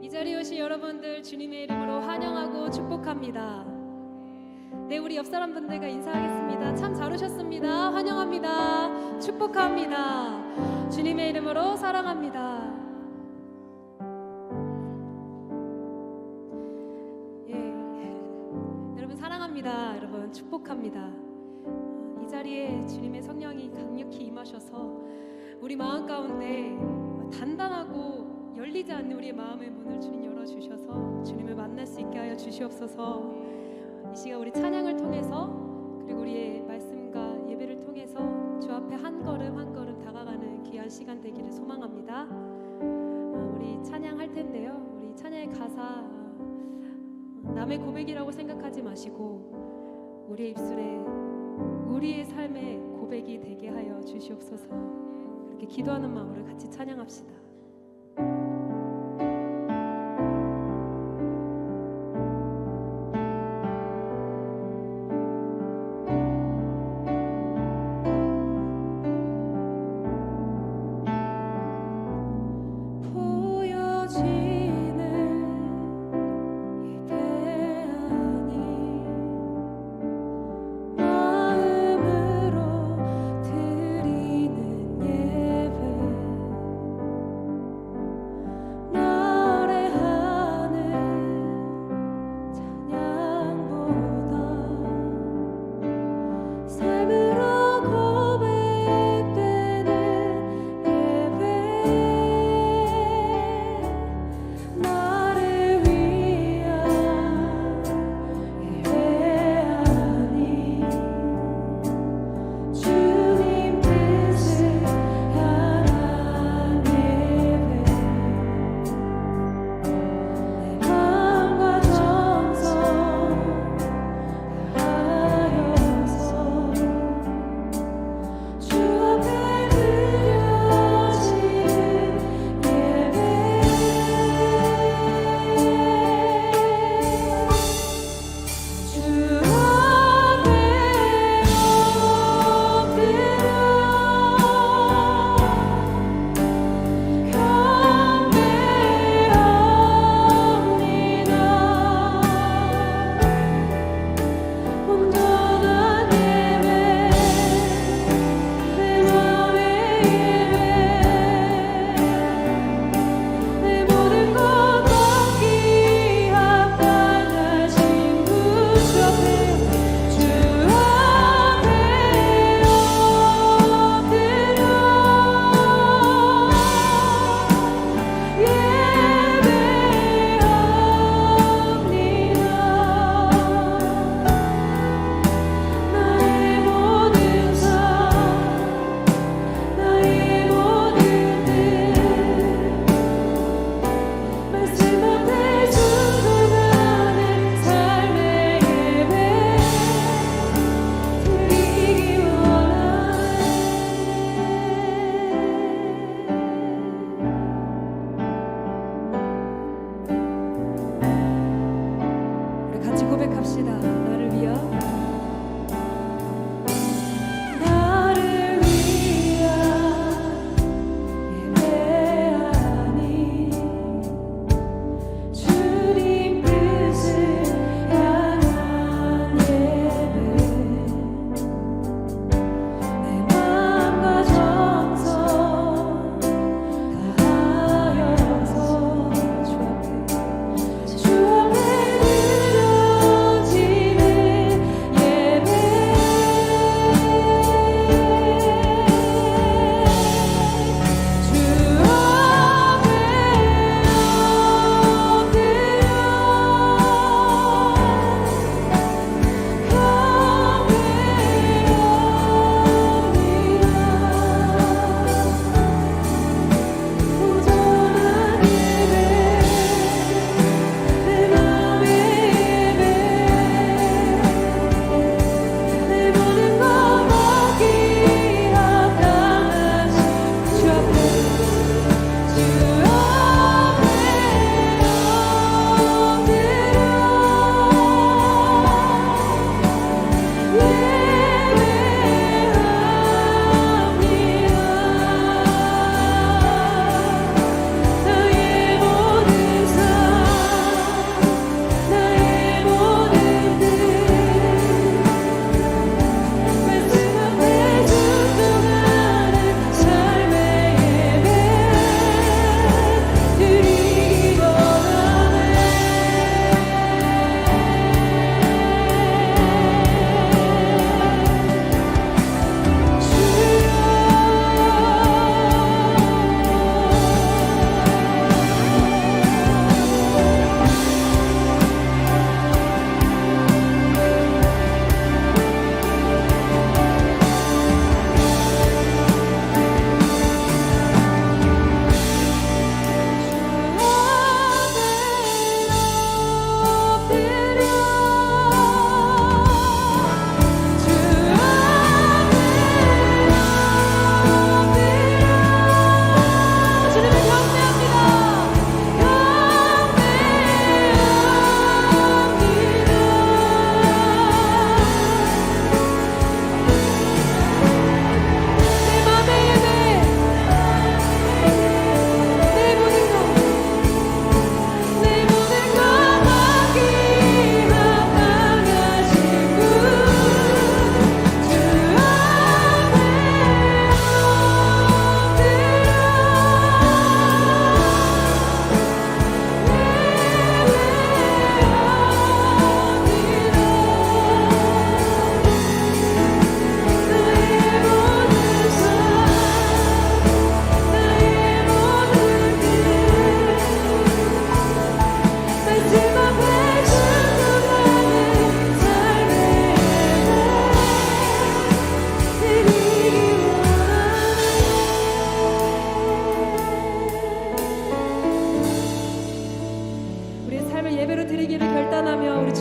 이 자리에 오신 여러분들 주님의 이름으로 환영하고 축복합니다. 네, 우리 옆 사람분들과 인사하겠습니다. 참 잘 오셨습니다. 환영합니다. 축복합니다. 주님의 이름으로 사랑합니다. 예, 여러분 사랑합니다. 여러분 축복합니다. 이 자리에 주님의 성령이 강력히 임하셔서 우리 마음 가운데 단단하고 열리지 않는 우리의 마음의 문을 주님 열어주셔서 주님을 만날 수 있게 하여 주시옵소서. 이 시간 우리 찬양을 통해서 그리고 우리의 말씀과 예배를 통해서 주 앞에 한 걸음 한 걸음 다가가는 귀한 시간 되기를 소망합니다. 우리 찬양할 텐데요, 우리 찬양의 가사 남의 고백이라고 생각하지 마시고 우리의 입술에 우리의 삶의 고백이 되게 하여 주시옵소서. 그렇게 기도하는 마음으로 같이 찬양합시다.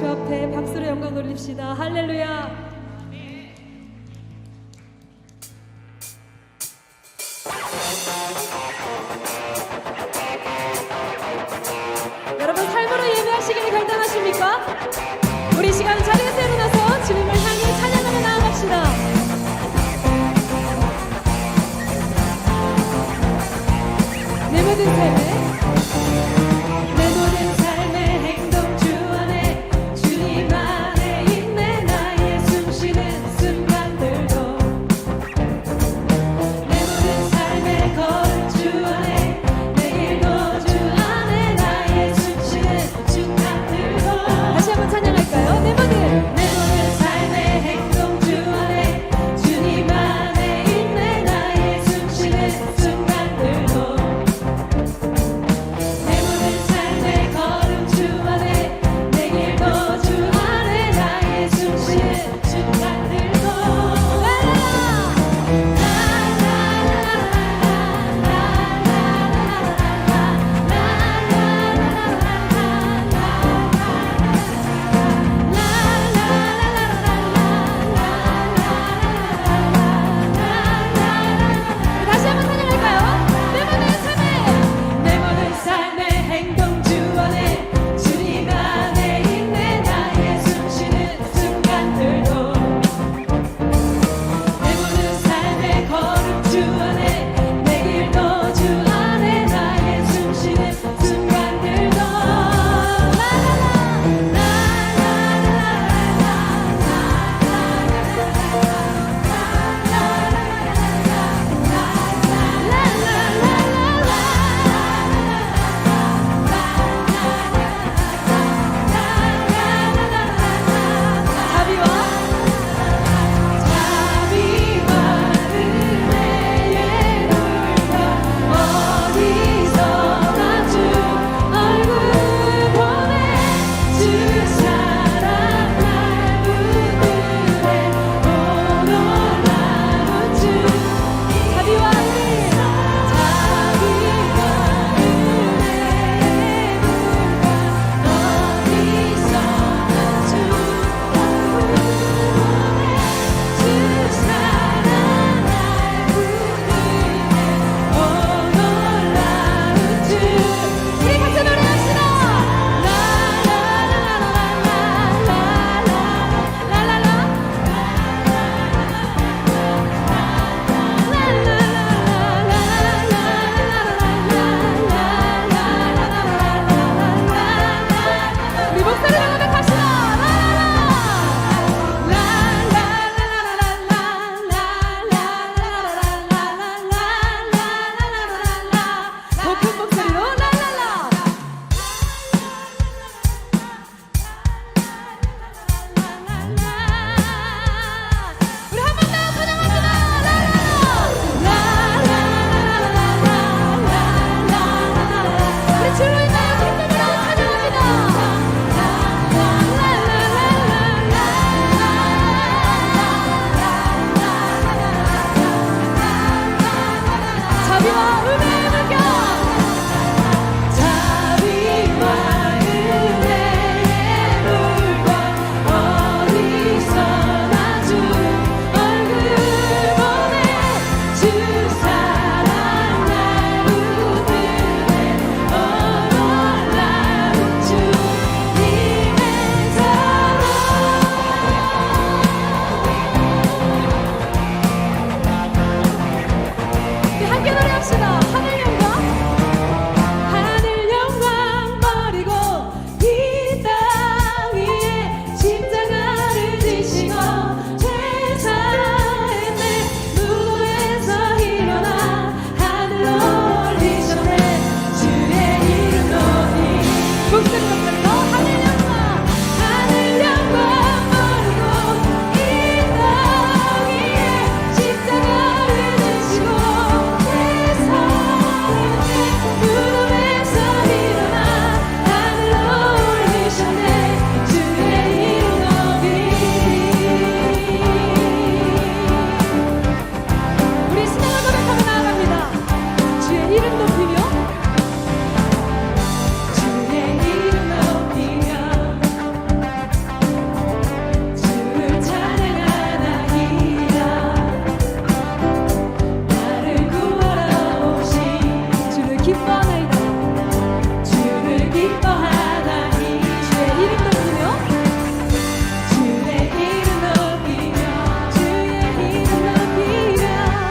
주 앞에 박수로 영광 돌립시다. 할렐루야. 여러분 삶으로 예배하시기를 결단하십니까? 우리 시간 자리에서 일어나서 주님을 향해 찬양하며 나아갑시다. 내 모든 삶의 행동 주 안에 주님 안에 있네. 나의 숨 쉬는 순간들도 내 모든 삶의 걸음 주 안에 내일도 주 안에 나의 숨 쉬는 순간들도 다시 한번 찬양할까요? 내 모든 삶의 행동 주 안에 주님 안에 있네. 나의 숨 쉬는 순간들도 기뻐하나이다. 주를 기뻐하나니 주의 이름 높이며 주의 이름 높이며 주의 이름 높이며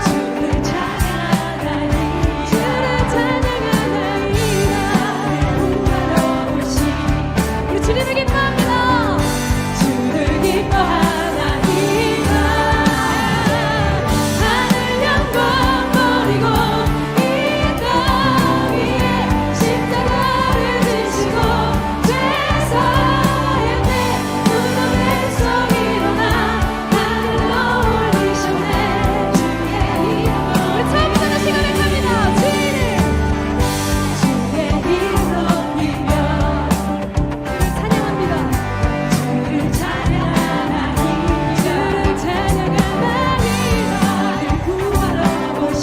주를 찬양하나니 주를 찬양하나이다. 구하러 오신 우리 주님을 기뻐합니다. 주를 기뻐하나이다. 하늘 영광 버리고 이 땅 위에 십자가를 지시고 죄사의 내 무덤에서 일어나 하늘로 올리셨네. 주의 이름 우리 처음부터 다시 고백합니다. 주의 이름 높이며 주를 찬양합니다. 주를 찬양하니 주를 찬양하나니 나를 구하러 오신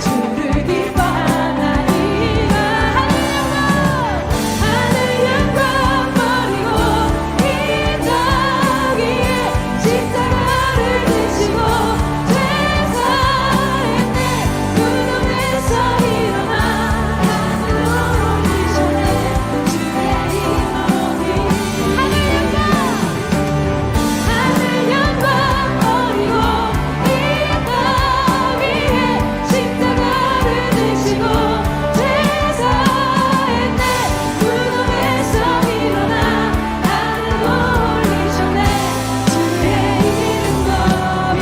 주를 기뻐하나이다. 하늘 영광 버리고 이 땅 위에 십자가를 지시고 죄사의 내 무덤에서 일어나 하늘로 올리셨네. 주의 이름 높이 하늘 영광 버리고 이 땅 위에 십자가를 지시고 죄사의 내 무덤에서 일어나 하늘로 올리셨네. 주의 이름 높이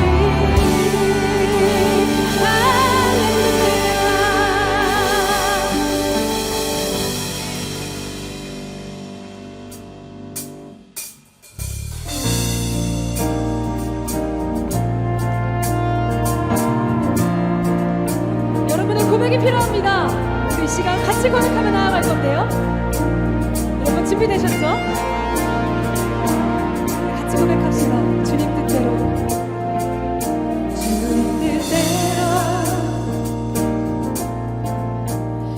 여러분의 고백이 필요합니다. 그 시간 같이 고백하며 나아갈 건데요. 여러분 준비되셨죠? 같이 고백합시다. 주님 뜻대로. 주님 뜻대로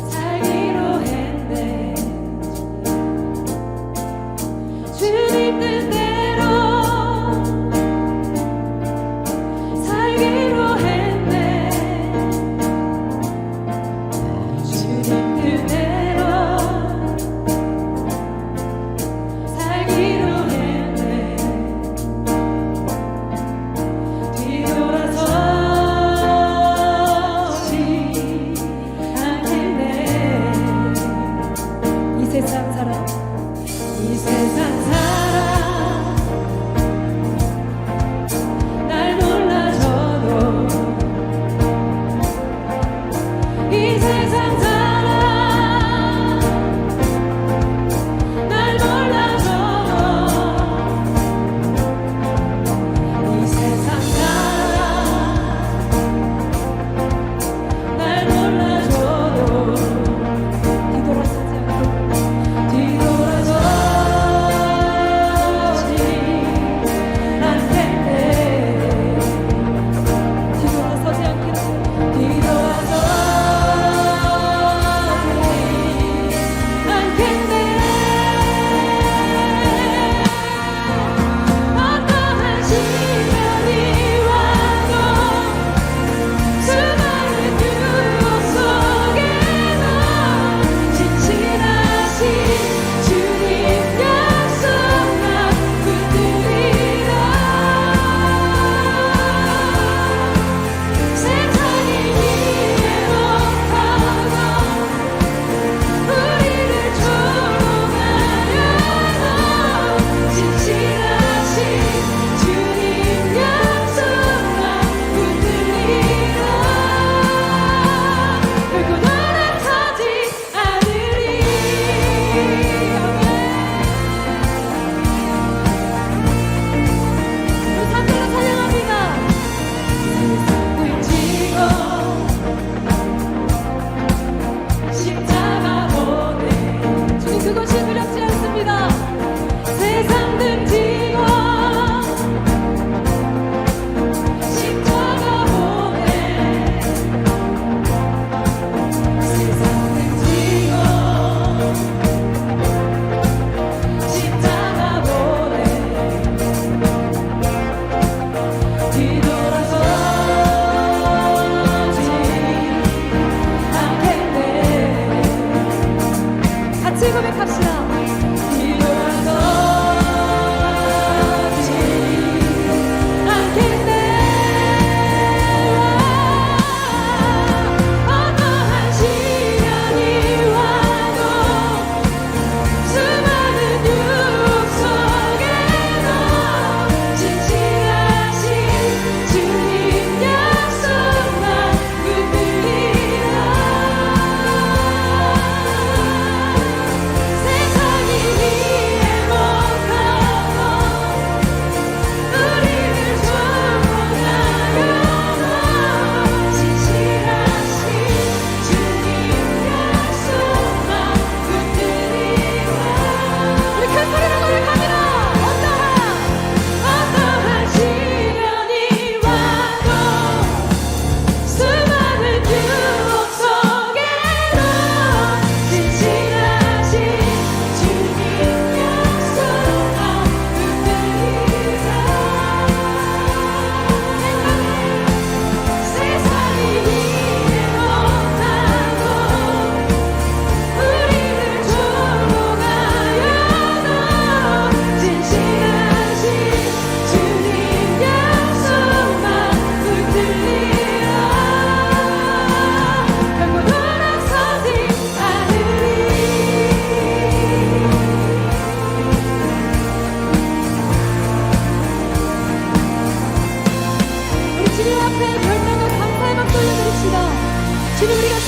살기로 했네. 주님 뜻대로 살기로 했네. 주님 뜻대로 살기로 했네.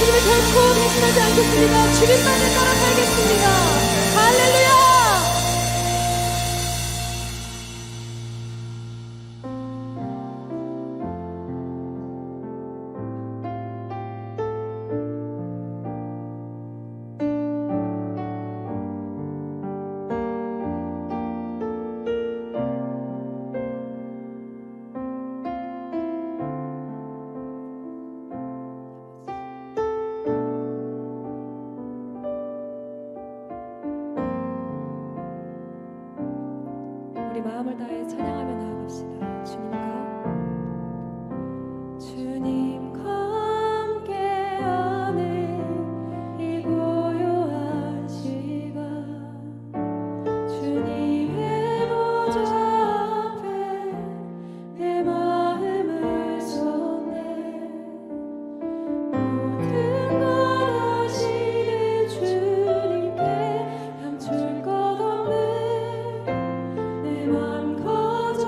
주님을 결코 배신하지 않겠습니다. 주님만을 따라 살겠습니다. 할렐루야. 우리 마음을 다해 찬양하며 나아갑시다. 주님과 함께 하는 이 고요한 시간, 주님의 보좌 앞에 내 마음을 쏟네. 모든 것 아시는 주님께 감출 것 없는 내 맘 거저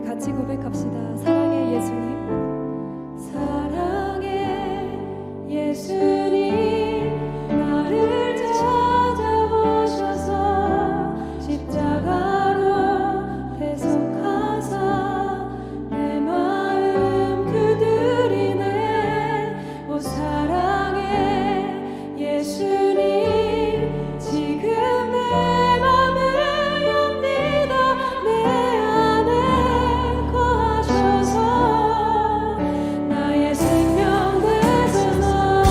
같이 고백합시다. 사랑의 예수님, 사랑의 예수님, 나를 찾아오셔서 십자가로 대속하사 내 마음 그들이네. 오 사랑의 예수님, 지금 내 맘을 엽니다. 내 안에 거하셔서 나의 생명 되소서.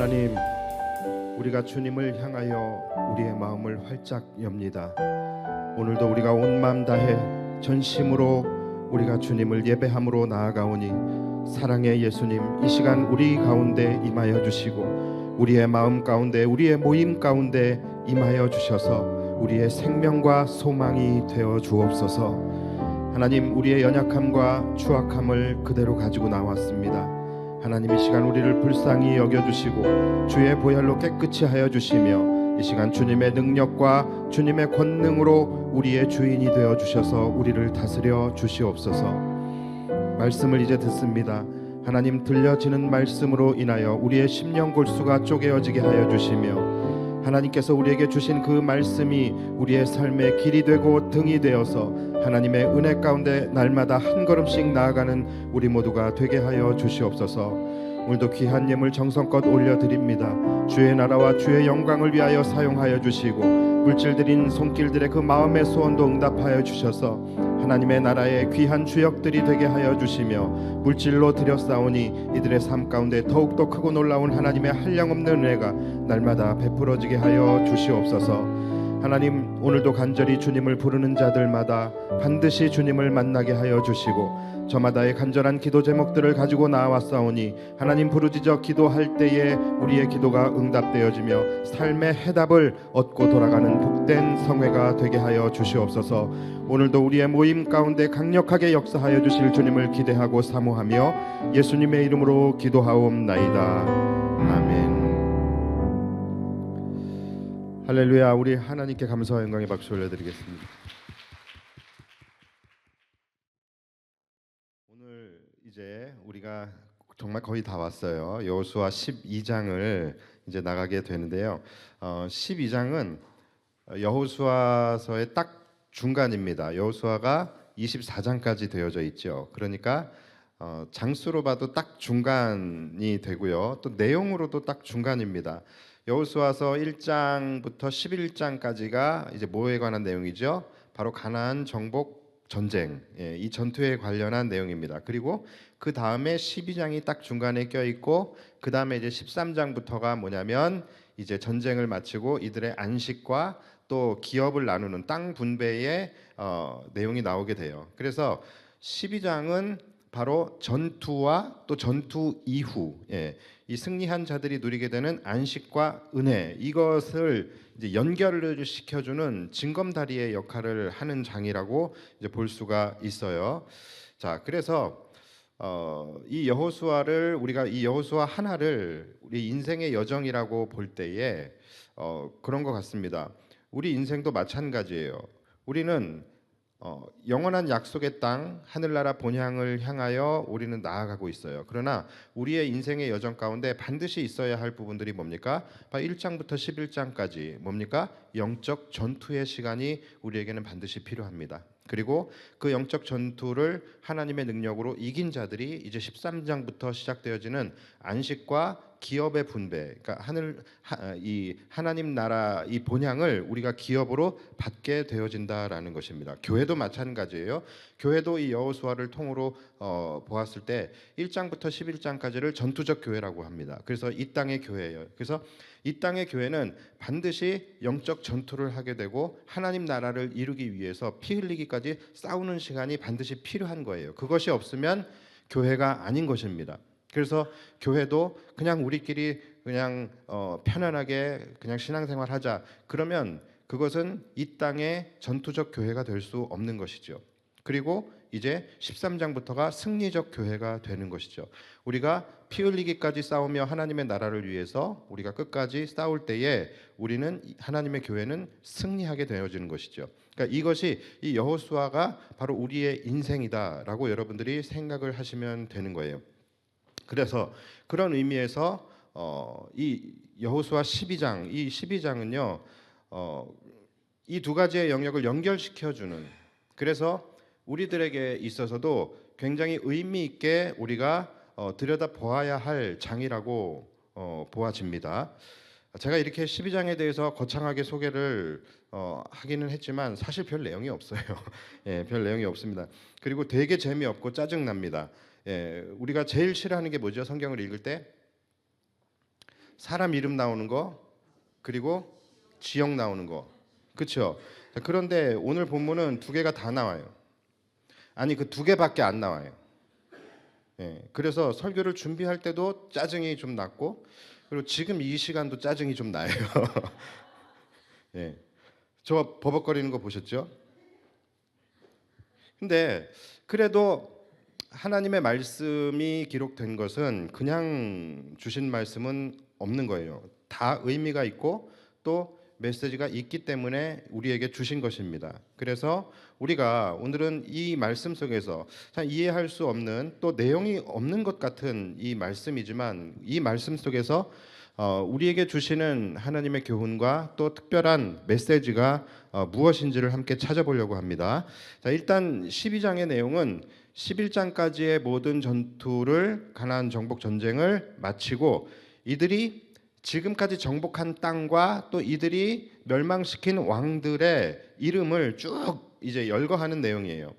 하나님, 우리가 주님을 향하여 우리의 마음을 활짝 엽니다. 오늘도 우리가 온 마음 다해 전심으로 우리가 주님을 예배함으로 나아가오니 사랑의 예수님, 이 시간 우리 가운데 임하여 주시고 우리의 마음 가운데, 우리의 모임 가운데 임하여 주셔서 우리의 생명과 소망이 되어 주옵소서. 하나님, 우리의 연약함과 추악함을 그대로 가지고 나왔습니다. 하나님, 이 시간 우리를 불쌍히 여겨주시고 주의 보혈로 깨끗이 하여 주시며 이 시간 주님의 능력과 주님의 권능으로 우리의 주인이 되어 주셔서 우리를 다스려 주시옵소서. 말씀을 이제 듣습니다. 하나님, 들려지는 말씀으로 인하여 우리의 심령 골수가 쪼개어지게 하여 주시며 하나님께서 우리에게 주신 그 말씀이 우리의 삶의 길이 되고 등이 되어서 하나님의 은혜 가운데 날마다 한 걸음씩 나아가는 우리 모두가 되게 하여 주시옵소서. 오늘도 귀한 예물 정성껏 올려드립니다. 주의 나라와 주의 영광을 위하여 사용하여 주시고 물질들인 손길들의 그 마음의 소원도 응답하여 주셔서 하나님의 나라의 귀한 주역들이 되게 하여 주시며 물질로 드렸사오니 이들의 삶 가운데 더욱더 크고 놀라운 하나님의 한량없는 은혜가 날마다 베풀어지게 하여 주시옵소서. 하나님, 오늘도 간절히 주님을 부르는 자들마다 반드시 주님을 만나게 하여 주시고 저마다의 간절한 기도 제목들을 가지고 나왔사오니 하나님, 부르짖어 기도할 때에 우리의 기도가 응답되어지며 삶의 해답을 얻고 돌아가는 복된 성회가 되게 하여 주시옵소서. 오늘도 우리의 모임 가운데 강력하게 역사하여 주실 주님을 기대하고 사모하며 예수님의 이름으로 기도하옵나이다. 아멘. 할렐루야. 우리 하나님께 감사와 영광의 박수 올려드리겠습니다. 오늘 이제 우리가 정말 거의 다 왔어요. 여호수아 12장을 이제 나가게 되는데요. 12장은 여호수아서의 딱 중간입니다. 여호수아가 24장까지 되어져 있죠. 그러니까 장수로 봐도 딱 중간이 되고요. 또 내용으로도 딱 중간입니다. 여호수아서 1장부터 11장까지가 이제 뭐에 관한 내용이죠? 바로 가나안 정복 전쟁, 이 전투에 관련한 내용입니다. 그리고 그 다음에 12장이 딱 중간에 껴 있고 그 다음에 이제 13장부터가 뭐냐면 이제 전쟁을 마치고 이들의 안식과 또 기업을 나누는 땅 분배의 내용이 나오게 돼요. 그래서 12장은 바로 전투와 또 전투 이후, 이 승리한 자들이 누리게 되는 안식과 은혜, 이것을 이제 연결을 시켜주는 징검다리의 역할을 하는 장이라고 이제 볼 수가 있어요. 자, 그래서 이 여호수아를 우리가 이 여호수아 하나를 우리 인생의 여정이라고 볼 때에 그런 것 같습니다. 우리 인생도 마찬가지예요. 우리는 영원한 약속의 땅 하늘나라 본향을 향하여 우리는 나아가고 있어요. 그러나 우리의 인생의 여정 가운데 반드시 있어야 할 부분들이 뭡니까? 1장부터 11장까지 뭡니까? 영적 전투의 시간이 우리에게는 반드시 필요합니다. 그리고 그 영적 전투를 하나님의 능력으로 이긴 자들이 이제 13장부터 시작되어지는 안식과 기업의 분배, 그러니까 이 하나님 나라 이 본향을 우리가 기업으로 받게 되어진다라는 것입니다. 교회도 마찬가지예요. 교회도 이 여호수아를 통으로 보았을 때 1장부터 11장까지를 전투적 교회라고 합니다. 그래서 이 땅의 교회예요. 그래서 이 땅의 교회는 반드시 영적 전투를 하게 되고 하나님 나라를 이루기 위해서 피 흘리기까지 싸우는 시간이 반드시 필요한 거예요. 그것이 없으면 교회가 아닌 것입니다. 그래서 교회도 그냥 우리끼리 그냥 편안하게 그냥 신앙생활 하자, 그러면 그것은 이 땅의 전투적 교회가 될 수 없는 것이죠. 그리고 이제 13장부터가 승리적 교회가 되는 것이죠. 우리가 피 흘리기까지 싸우며 하나님의 나라를 위해서 우리가 끝까지 싸울 때에 우리는 하나님의 교회는 승리하게 되어지는 것이죠. 그러니까 이것이 이 여호수아가 바로 우리의 인생이다라고 여러분들이 생각을 하시면 되는 거예요. 그래서 그런 의미에서 이 여호수아 12장, 이 12장은요 이 두 가지의 영역을 연결시켜주는, 그래서 우리들에게 있어서도 굉장히 의미 있게 우리가 들여다 보아야 할 장이라고 보아집니다. 제가 이렇게 12장에 대해서 거창하게 소개를 하기는 했지만 사실 별 내용이 없어요. 별 내용이 없습니다. 그리고 되게 재미없고 짜증납니다. 우리가 제일 싫어하는 게 뭐죠? 성경을 읽을 때 사람 이름 나오는 거, 그리고 지역 나오는 거. 그렇죠? 그런데 오늘 본문은 두 개가 다 나와요. 아니 그 두 개밖에 안 나와요. 예, 그래서 설교를 준비할 때도 짜증이 좀 났고, 그리고 지금 이 시간도 짜증이 좀 나요. 예, 저 버벅거리는 거 보셨죠? 근데 그래도 하나님의 말씀이 기록된 것은 그냥 주신 말씀은 없는 거예요. 다 의미가 있고 또 메시지가 있기 때문에 우리에게 주신 것입니다. 그래서 우리가 오늘은 이 말씀 속에서 참 이해할 수 없는 또 내용이 없는 것 같은 이 말씀이지만 이 말씀 속에서 우리에게 주시는 하나님의 교훈과 또 특별한 메시지가 무엇인지를 함께 찾아보려고 합니다. 자, 일단 12장의 내용은 11장까지의 모든 전투를 가나안 정복 전쟁을 마치고 이들이 지금까지 정복한 땅과 또 이들이 멸망시킨 왕들의 이름을 쭉 이제 열거하는 내용이에요.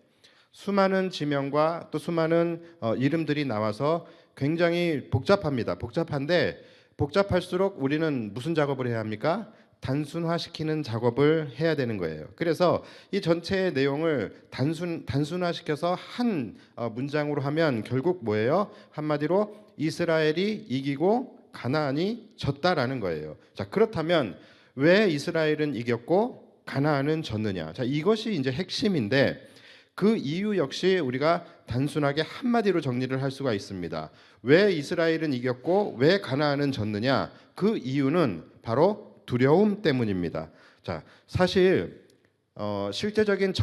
수많은 지명과 또 수많은 이름들이 나와서 굉장히 복잡합니다. 복잡할수록 우리는 무슨 작업을 해야 합니까? 단순화시키는 작업을 해야 되는 거예요. 그래서 이 전체의 내용을 단순화시켜서 한 문장으로 하면 결국 뭐예요? 한마디로 이스라엘이 이기고 가나안이 졌다라는 거예요. 자, 그렇다면 왜 이스라엘은 이겼고 가나안은 졌느냐? 자, 이것이 이제 핵심인데 그 이유 역시 우리가 단순하게 한마디로 정리를 할 수가 있습니다. 왜 이스라엘은 이겼고 왜 가나안은 졌느냐? 그 이유는 바로 두려움 때문입니다. 자, 사실 실제적인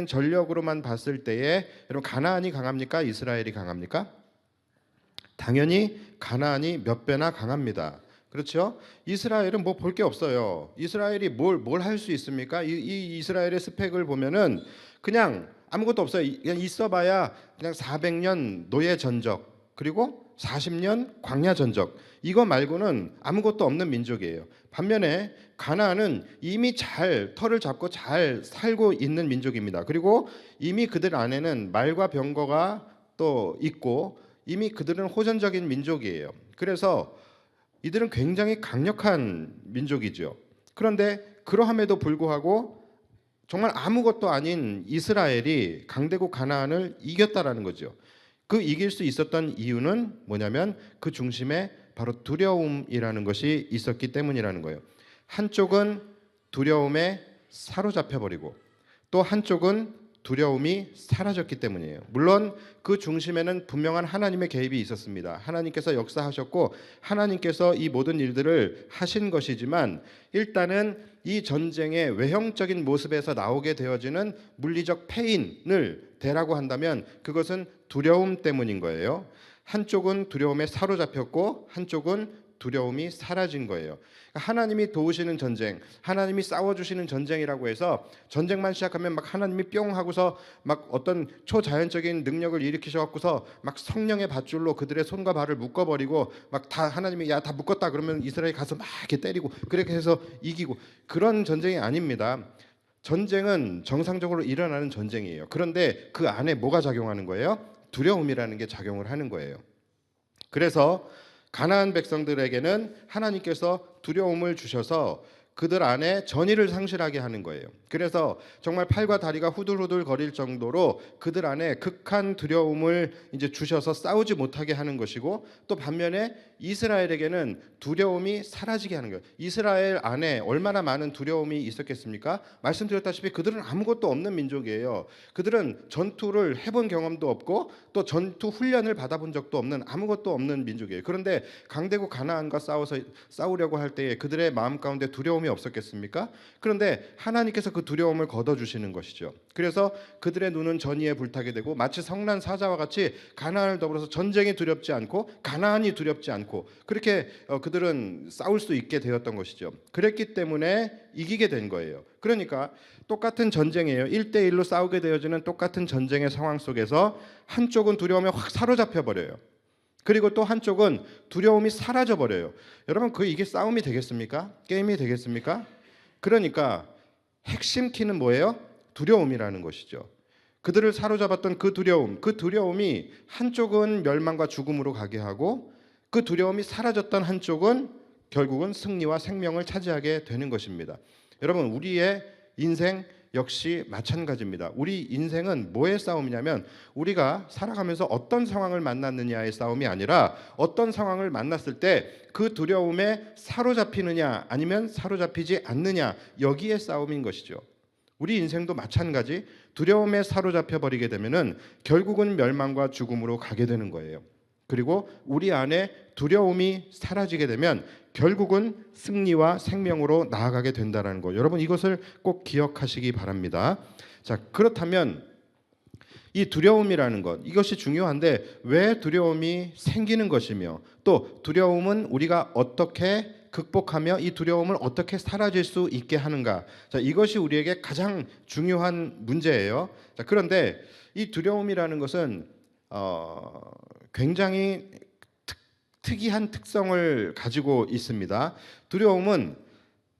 전력으로만 봤을 때에 여러분 가나안이 강합니까? 이스라엘이 강합니까? 당연히 가나안이 몇 배나 강합니다. 그렇죠? 이스라엘은 뭐 볼 게 없어요. 이스라엘이 뭘 할 수 있습니까? 이 이스라엘의 스펙을 보면은 그냥 아무것도 없어요. 그냥 있어봐야 그냥 400년 노예 전적 그리고 40년 광야 전적 이거 말고는 아무것도 없는 민족이에요. 반면에 가나안은 이미 잘 터를 잡고 잘 살고 있는 민족입니다. 그리고 이미 그들 안에는 말과 병거가 또 있고 이미 그들은 호전적인 민족이에요. 그래서 이들은 굉장히 강력한 민족이죠. 그런데 그러함에도 불구하고 정말 아무것도 아닌 이스라엘이 강대국 가나안을 이겼다라는 거죠. 그 이길 수 있었던 이유는 뭐냐면 그 중심에 바로 두려움이라는 것이 있었기 때문이라는 거예요. 한쪽은 두려움에 사로잡혀 버리고 또 한쪽은 두려움이 사라졌기 때문이에요. 물론 그 중심에는 분명한 하나님의 개입이 있었습니다. 하나님께서 역사하셨고 하나님께서 이 모든 일들을 하신 것이지만 일단은 이 전쟁의 외형적인 모습에서 나오게 되어지는 물리적 패인을 대라고 한다면 그것은 두려움 때문인 거예요. 한쪽은 두려움에 사로잡혔고 한쪽은 두려움이 사라진 거예요. 하나님이 도우시는 전쟁, 하나님이 싸워주시는 전쟁이라고 해서 전쟁만 시작하면 막 하나님이 뿅 하고서 막 어떤 초자연적인 능력을 일으키셔갖고서 막 성령의 밧줄로 그들의 손과 발을 묶어버리고 막 다 하나님이 야 다 묶었다 그러면 이스라엘이 가서 막 이렇게 때리고 그렇게 해서 이기고 그런 전쟁이 아닙니다. 전쟁은 정상적으로 일어나는 전쟁이에요. 그런데 그 안에 뭐가 작용하는 거예요? 두려움이라는 게 작용을 하는 거예요. 그래서 가나안 백성들에게는 하나님께서 두려움을 주셔서 그들 안에 전의를 상실하게 하는 거예요. 그래서 정말 팔과 다리가 후들후들 거릴 정도로 그들 안에 극한 두려움을 이제 주셔서 싸우지 못하게 하는 것이고 또 반면에 이스라엘에게는 두려움이 사라지게 하는 거예요. 이스라엘 안에 얼마나 많은 두려움이 있었겠습니까? 말씀드렸다시피 그들은 아무것도 없는 민족이에요. 그들은 전투를 해본 경험도 없고 또 전투 훈련을 받아본 적도 없는 아무것도 없는 민족이에요. 그런데 강대국 가나안과 싸우려고 할 때에 그들의 마음 가운데 두려움이 없었겠습니까? 그런데 하나님께서 그 두려움을 걷어주시는 것이죠. 그래서 그들의 눈은 전의에 불타게 되고 마치 성난 사자와 같이 가나안을 더불어서 전쟁이 두렵지 않고 가나안이 두렵지 않고 그렇게 그들은 싸울 수 있게 되었던 것이죠. 그랬기 때문에 이기게 된 거예요. 그러니까 똑같은 전쟁이에요. 1대1로 싸우게 되어지는 똑같은 전쟁의 상황 속에서 한쪽은 두려움에 확 사로잡혀 버려요. 그리고 또 한쪽은 두려움이 사라져 버려요. 여러분 이게 싸움이 되겠습니까? 게임이 되겠습니까? 그러니까 핵심 키는 뭐예요? 두려움이라는 것이죠. 그들을 사로잡았던 그 두려움이 한쪽은 멸망과 죽음으로 가게 하고 그 두려움이 사라졌던 한쪽은 결국은 승리와 생명을 차지하게 되는 것입니다. 여러분, 우리의 인생 역시 마찬가지입니다. 우리 인생은 뭐의 싸움이냐면 우리가 살아가면서 어떤 상황을 만났느냐의 싸움이 아니라 어떤 상황을 만났을 때 그 두려움에 사로잡히느냐 아니면 사로잡히지 않느냐, 여기에 싸움인 것이죠. 우리 인생도 마찬가지, 두려움에 사로잡혀 버리게 되면은 결국은 멸망과 죽음으로 가게 되는 거예요. 그리고 우리 안에 두려움이 사라지게 되면 결국은 승리와 생명으로 나아가게 된다는 거, 여러분 이것을 꼭 기억하시기 바랍니다. 자, 그렇다면 이 두려움이라는 것, 이것이 중요한데 왜 두려움이 생기는 것이며 또 두려움은 우리가 어떻게 극복하며 이 두려움을 어떻게 사라질 수 있게 하는가, 자, 이것이 우리에게 가장 중요한 문제예요. 자, 그런데 이 두려움이라는 것은 굉장히 특이한 특성을 가지고 있습니다. 두려움은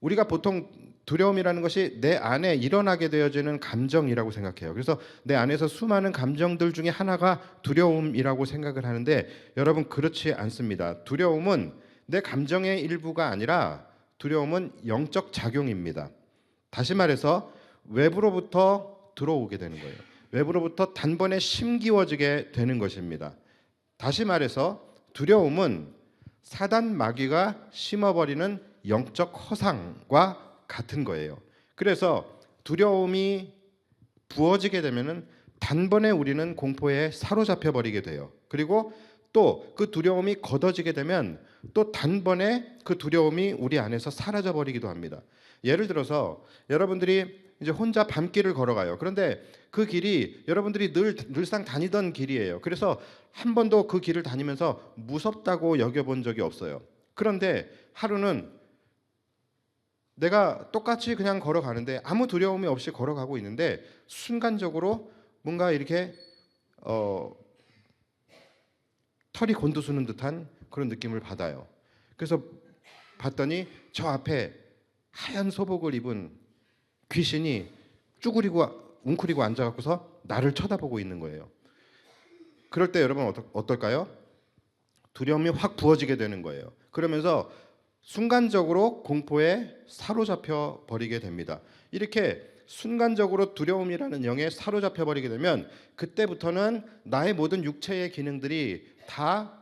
우리가 보통 두려움이라는 것이 내 안에 일어나게 되어지는 감정이라고 생각해요. 그래서 내 안에서 수많은 감정들 중에 하나가 두려움이라고 생각을 하는데 여러분, 그렇지 않습니다. 두려움은 내 감정의 일부가 아니라 두려움은 영적 작용입니다. 다시 말해서 외부로부터 들어오게 되는 거예요. 외부로부터 단번에 심기워지게 되는 것입니다. 다시 말해서 두려움은 사단 마귀가 심어버리는 영적 허상과 같은 거예요. 그래서 두려움이 부어지게 되면은 단번에 우리는 공포에 사로잡혀 버리게 돼요. 그리고 또 그 두려움이 걷어지게 되면 또 단번에 그 두려움이 우리 안에서 사라져 버리기도 합니다. 예를 들어서 여러분들이 이제 혼자 밤길을 걸어가요. 그런데 그 길이 여러분들이 늘상 다니던 길이에요. 그래서 한 번도 그 길을 다니면서 무섭다고 여겨본 적이 없어요. 그런데 하루는 내가 똑같이 그냥 걸어가는데 아무 두려움이 없이 걸어가고 있는데 순간적으로 뭔가 이렇게 털이 곤두서는 듯한 그런 느낌을 받아요. 그래서 봤더니 저 앞에 하얀 소복을 입은 귀신이 쭈그리고 웅크리고 앉아갖고서 나를 쳐다보고 있는 거예요. 그럴 때 여러분 어떨까요? 두려움이 확 부어지게 되는 거예요. 그러면서 순간적으로 공포에 사로잡혀 버리게 됩니다. 이렇게 순간적으로 두려움이라는 영에 사로잡혀 버리게 되면 그때부터는 나의 모든 육체의 기능들이 다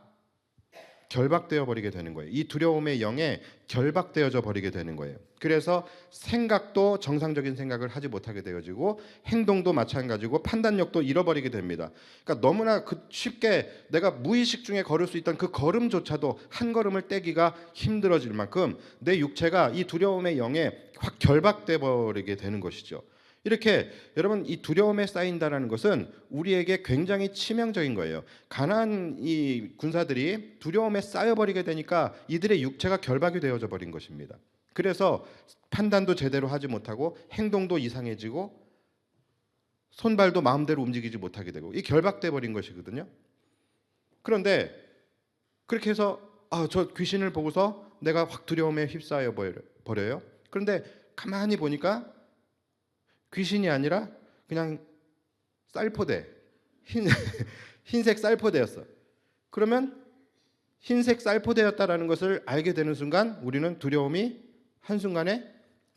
결박되어 버리게 되는 거예요. 이 두려움의 영에 결박되어져 버리게 되는 거예요. 그래서 생각도 정상적인 생각을 하지 못하게 되어지고 행동도 마찬가지고 판단력도 잃어버리게 됩니다. 그러니까 너무나 쉽게 내가 무의식 중에 걸을 수 있던 그 걸음조차도 한 걸음을 떼기가 힘들어질 만큼 내 육체가 이 두려움의 영에 확 결박돼 버리게 되는 것이죠. 이렇게 여러분, 이 두려움에 쌓인다라는 것은 우리에게 굉장히 치명적인 거예요. 가나안 이 군사들이 두려움에 쌓여버리게 되니까 이들의 육체가 결박이 되어져 버린 것입니다. 그래서 판단도 제대로 하지 못하고 행동도 이상해지고 손발도 마음대로 움직이지 못하게 되고 이 결박돼 버린 것이거든요. 그런데 그렇게 해서 저 귀신을 보고서 내가 확 두려움에 휩싸여 버려요. 그런데 가만히 보니까 귀신이 아니라 그냥 쌀포대, 흰색 쌀포대였어. 그러면 흰색 쌀포대였다라는 것을 알게 되는 순간 우리는 두려움이 한순간에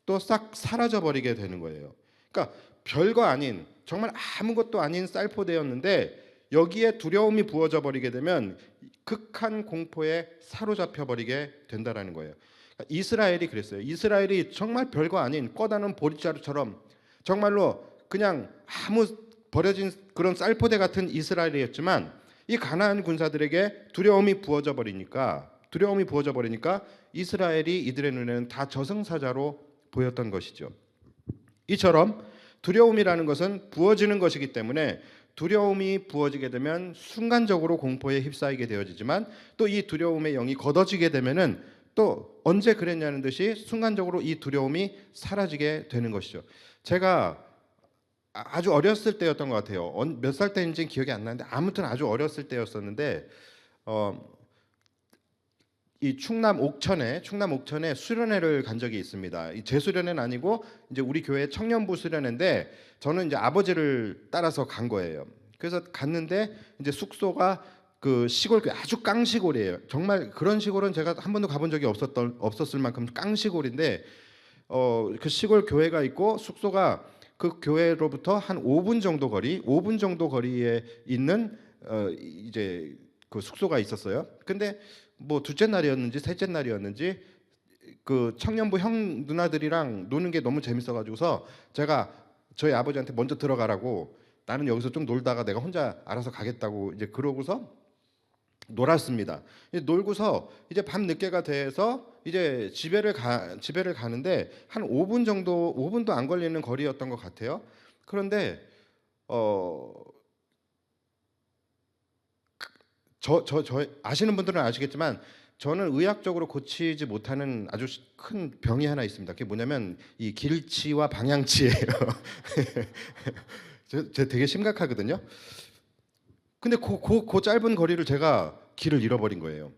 또 싹 사라져 버리게 되는 거예요. 그러니까 별거 아닌, 정말 아무것도 아닌 쌀포대였는데 여기에 두려움이 부어져 버리게 되면 극한 공포에 사로잡혀 버리게 된다라는 거예요. 그러니까 이스라엘이 그랬어요. 이스라엘이 정말 별거 아닌 꺼다는 보릿자루처럼 정말로 그냥 아무 버려진 그런 쌀포대 같은 이스라엘이었지만 이 가나안 군사들에게 두려움이 부어져 버리니까 이스라엘이 이들의 눈에는 다 저승사자로 보였던 것이죠. 이처럼 두려움이라는 것은 부어지는 것이기 때문에 두려움이 부어지게 되면 순간적으로 공포에 휩싸이게 되어지지만 또 이 두려움의 영이 걷어지게 되면은 또 언제 그랬냐는 듯이 순간적으로 이 두려움이 사라지게 되는 것이죠. 제가 아주 어렸을 때였던 것 같아요. 몇 살 때인지는 기억이 안 나는데 아무튼 아주 어렸을 때였었는데 이 충남 옥천에 수련회를 간 적이 있습니다. 이 제 수련회는 아니고 이제 우리 교회 청년부 수련회인데 저는 이제 아버지를 따라서 간 거예요. 그래서 갔는데 이제 숙소가 그 시골 아주 깡시골이에요. 정말 그런 시골은 제가 한 번도 가본 적이 없었을 만큼 깡시골인데 그 시골 교회가 있고 숙소가 그 교회로부터 한 5분 정도 거리, 5분 정도 거리에 있는 이제 그 숙소가 있었어요. 근데 뭐 둘째 날이었는지 셋째 날이었는지 그 청년부 형 누나들이랑 노는 게 너무 재밌어가지고서 제가 저희 아버지한테 먼저 들어가라고, 나는 여기서 좀 놀다가 내가 혼자 알아서 가겠다고 이제 그러고서 놀았습니다. 이제 놀고서 이제 밤 늦게가 돼서 이제 집에를 가는데 한 5분 정도, 5분도 안 걸리는 거리였던 것 같아요. 그런데 저 아시는 분들은 아시겠지만 저는 의학적으로 고치지 못하는 아주 큰 병이 하나 있습니다. 그게 뭐냐면 이 길치와 방향치예요. 제 되게 심각하거든요. 근데 그 짧은 거리를 제가 길을 잃어버린 거예요.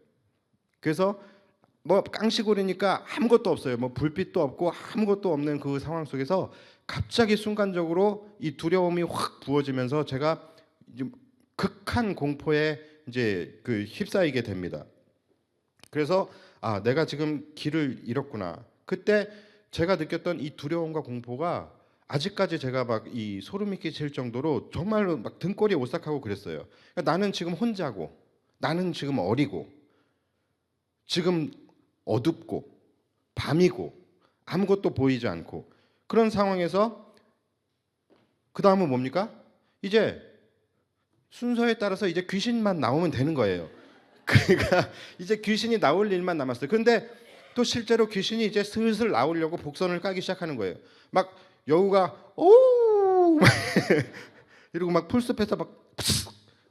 그래서 뭐 깡시골이니까 아무것도 없어요. 뭐 불빛도 없고 아무것도 없는 그 상황 속에서 갑자기 순간적으로 이 두려움이 확 부어지면서 제가 이제 극한 공포에 이제 그 휩싸이게 됩니다. 그래서 아, 내가 지금 길을 잃었구나. 그때 제가 느꼈던 이 두려움과 공포가 아직까지 제가 막 이 소름이 끼칠 정도로 정말로 막 등골이 오싹하고 그랬어요. 그러니까 나는 지금 혼자고, 나는 지금 어리고, 지금 어둡고, 밤이고, 아무것도 보이지 않고, 그런 상황에서 그 다음은 뭡니까? 이제 순서에 따라서 이제 귀신만 나오면 되는 거예요. 그러니까 이제 귀신이 나올 일만 남았어요. 그런데 또 실제로 귀신이 이제 슬슬 나오려고 복선을 까기 시작하는 거예요. 막 여우가 오 이러고 막 풀숲에서 막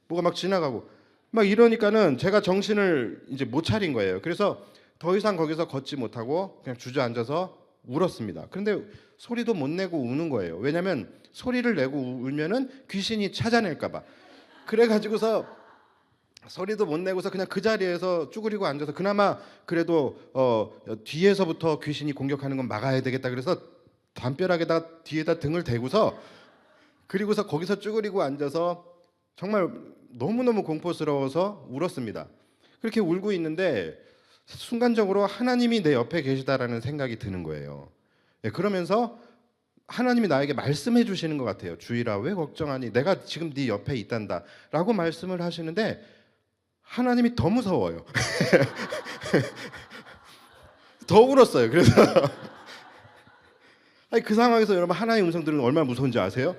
뭐가 막 지나가고 막 이러니까는 제가 정신을 이제 못 차린 거예요. 그래서 더 이상 거기서 걷지 못하고 그냥 주저앉아서 울었습니다. 그런데 소리도 못 내고 우는 거예요. 왜냐하면 소리를 내고 울면은 귀신이 찾아낼까 봐. 그래가지고서 소리도 못 내고서 그냥 그 자리에서 쭈그리고 앉아서 그나마 그래도 뒤에서부터 귀신이 공격하는 건 막아야 되겠다. 그래서 담벼락에다 뒤에다 등을 대고서 그리고서 거기서 쭈그리고 앉아서 정말 너무너무 공포스러워서 울었습니다. 그렇게 울고 있는데 순간적으로 하나님이 내 옆에 계시다라는 생각이 드는 거예요. 예, 그러면서 하나님이 나에게 말씀해 주시는 것 같아요. 주일아, 왜 걱정하니? 내가 지금 네 옆에 있단다 라고 말씀을 하시는데 하나님이 더 무서워요. 더 울었어요. 그래서 아니, 그 상황에서 여러분 하나님의 음성 들으면 얼마나 무서운지 아세요?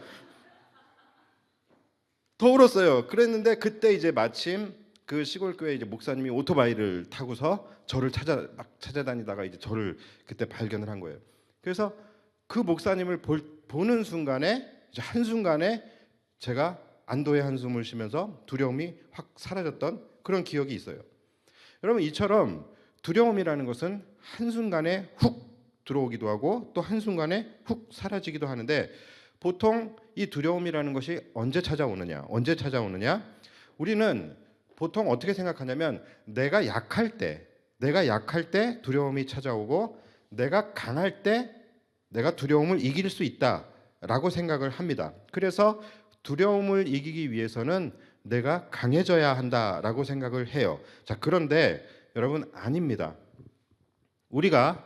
더 울었어요. 그랬는데 그때 이제 마침 그 시골 교회 이제 목사님이 오토바이를 타고서 저를 찾아다니다가 이제 저를 그때 발견을 한 거예요. 그래서 그 목사님을 보는 순간에 이제 한 순간에 제가 안도의 한숨을 쉬면서 두려움이 확 사라졌던 그런 기억이 있어요. 여러분, 이처럼 두려움이라는 것은 한순간에 훅 들어오기도 하고 또 한순간에 훅 사라지기도 하는데 보통 이 두려움이라는 것이 언제 찾아오느냐? 우리는 보통 어떻게 생각하냐면 내가 약할 때 두려움이 찾아오고 내가 강할 때 내가 두려움을 이길 수 있다라고 생각을 합니다. 그래서 두려움을 이기기 위해서는 내가 강해져야 한다라고 생각을 해요. 자, 그런데 여러분, 아닙니다. 우리가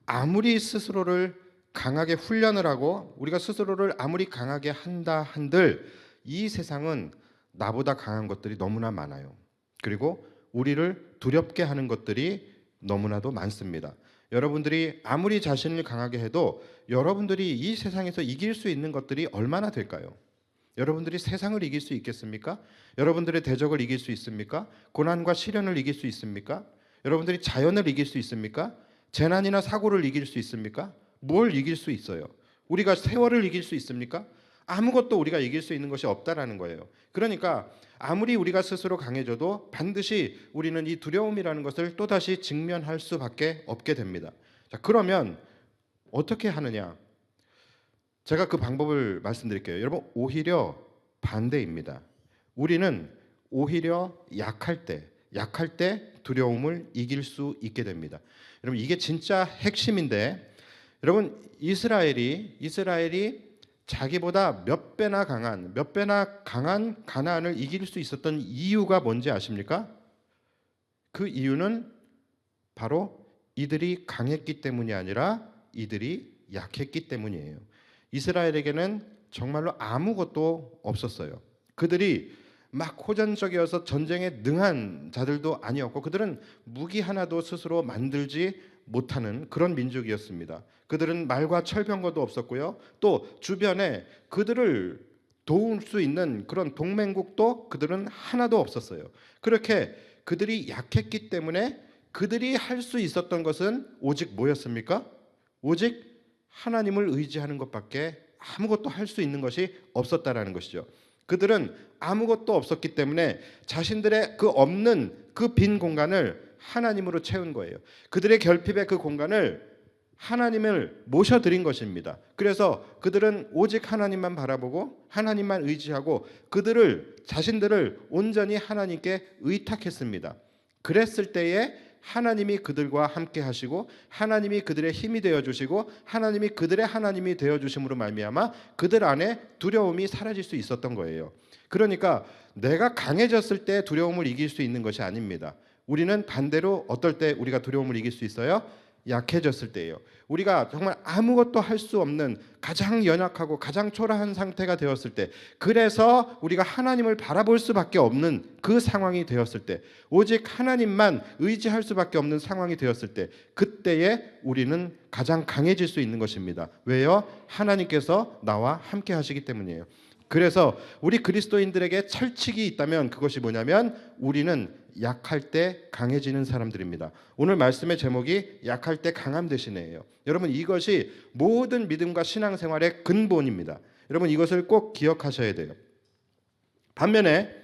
아무리 스스로를 강하게 훈련을 하고 우리가 스스로를 아무리 강하게 한다 한들 이 세상은 나보다 강한 것들이 너무나 많아요. 그리고 우리를 두렵게 하는 것들이 너무나도 많습니다. 여러분들이 아무리 자신을 강하게 해도 여러분들이 이 세상에서 이길 수 있는 것들이 얼마나 될까요? 여러분들이 세상을 이길 수 있겠습니까? 여러분들의 대적을 이길 수 있습니까? 고난과 시련을 이길 수 있습니까? 여러분들이 자연을 이길 수 있습니까? 재난이나 사고를 이길 수 있습니까? 뭘 이길 수 있어요? 우리가 세월을 이길 수 있습니까? 아무것도 우리가 이길 수 있는 것이 없다라는 거예요. 그러니까 아무리 우리가 스스로 강해져도 반드시 우리는 이 두려움이라는 것을 또다시 직면할 수밖에 없게 됩니다. 자, 그러면 어떻게 하느냐? 제가 그 방법을 말씀드릴게요. 여러분, 오히려 반대입니다. 우리는 오히려 약할 때 두려움을 이길 수 있게 됩니다. 여러분, 이게 진짜 핵심인데, 여러분, 이스라엘이 자기보다 몇 배나 강한 가나안을 이길 수 있었던 이유가 뭔지 아십니까? 그 이유는 바로 이들이 강했기 때문이 아니라 이들이 약했기 때문이에요. 이스라엘에게는 정말로 아무것도 없었어요. 그들이 막 호전적이어서 전쟁에 능한 자들도 아니었고, 그들은 무기 하나도 스스로 만들지 못하는 그런 민족이었습니다. 그들은 말과 철병거도 없었고요. 또 주변에 그들을 도울 수 있는 그런 동맹국도 그들은 하나도 없었어요. 그렇게 그들이 약했기 때문에 그들이 할 수 있었던 것은 오직 뭐였습니까? 오직 하나님을 의지하는 것밖에 아무것도 할 수 있는 것이 없었다라는 것이죠. 그들은 아무것도 없었기 때문에 자신들의 그 없는 그 빈 공간을 하나님으로 채운 거예요. 그들의 결핍의 그 공간을 하나님을 모셔드린 것입니다. 그래서 그들은 오직 하나님만 바라보고 하나님만 의지하고 자신들을 온전히 하나님께 의탁했습니다. 그랬을 때에 하나님이 그들과 함께 하시고 하나님이 그들의 힘이 되어 주시고 하나님이 그들의 하나님이 되어 주심으로 말미암아 그들 안에 두려움이 사라질 수 있었던 거예요. 그러니까 내가 강해졌을 때 두려움을 이길 수 있는 것이 아닙니다. 우리는 반대로 어떨 때 우리가 두려움을 이길 수 있어요? 약해졌을 때예요. 우리가 정말 아무것도 할 수 없는 가장 연약하고 가장 초라한 상태가 되었을 때, 그래서 우리가 하나님을 바라볼 수밖에 없는 그 상황이 되었을 때, 오직 하나님만 의지할 수밖에 없는 상황이 되었을 때, 그때에 우리는 가장 강해질 수 있는 것입니다. 왜요? 하나님께서 나와 함께 하시기 때문이에요. 그래서 우리 그리스도인들에게 철칙이 있다면 그것이 뭐냐면 우리는 약할 때 강해지는 사람들입니다. 오늘 말씀의 제목이 약할 때 강함 대신이에요. 여러분, 이것이 모든 믿음과 신앙생활의 근본입니다. 여러분, 이것을 꼭 기억하셔야 돼요. 반면에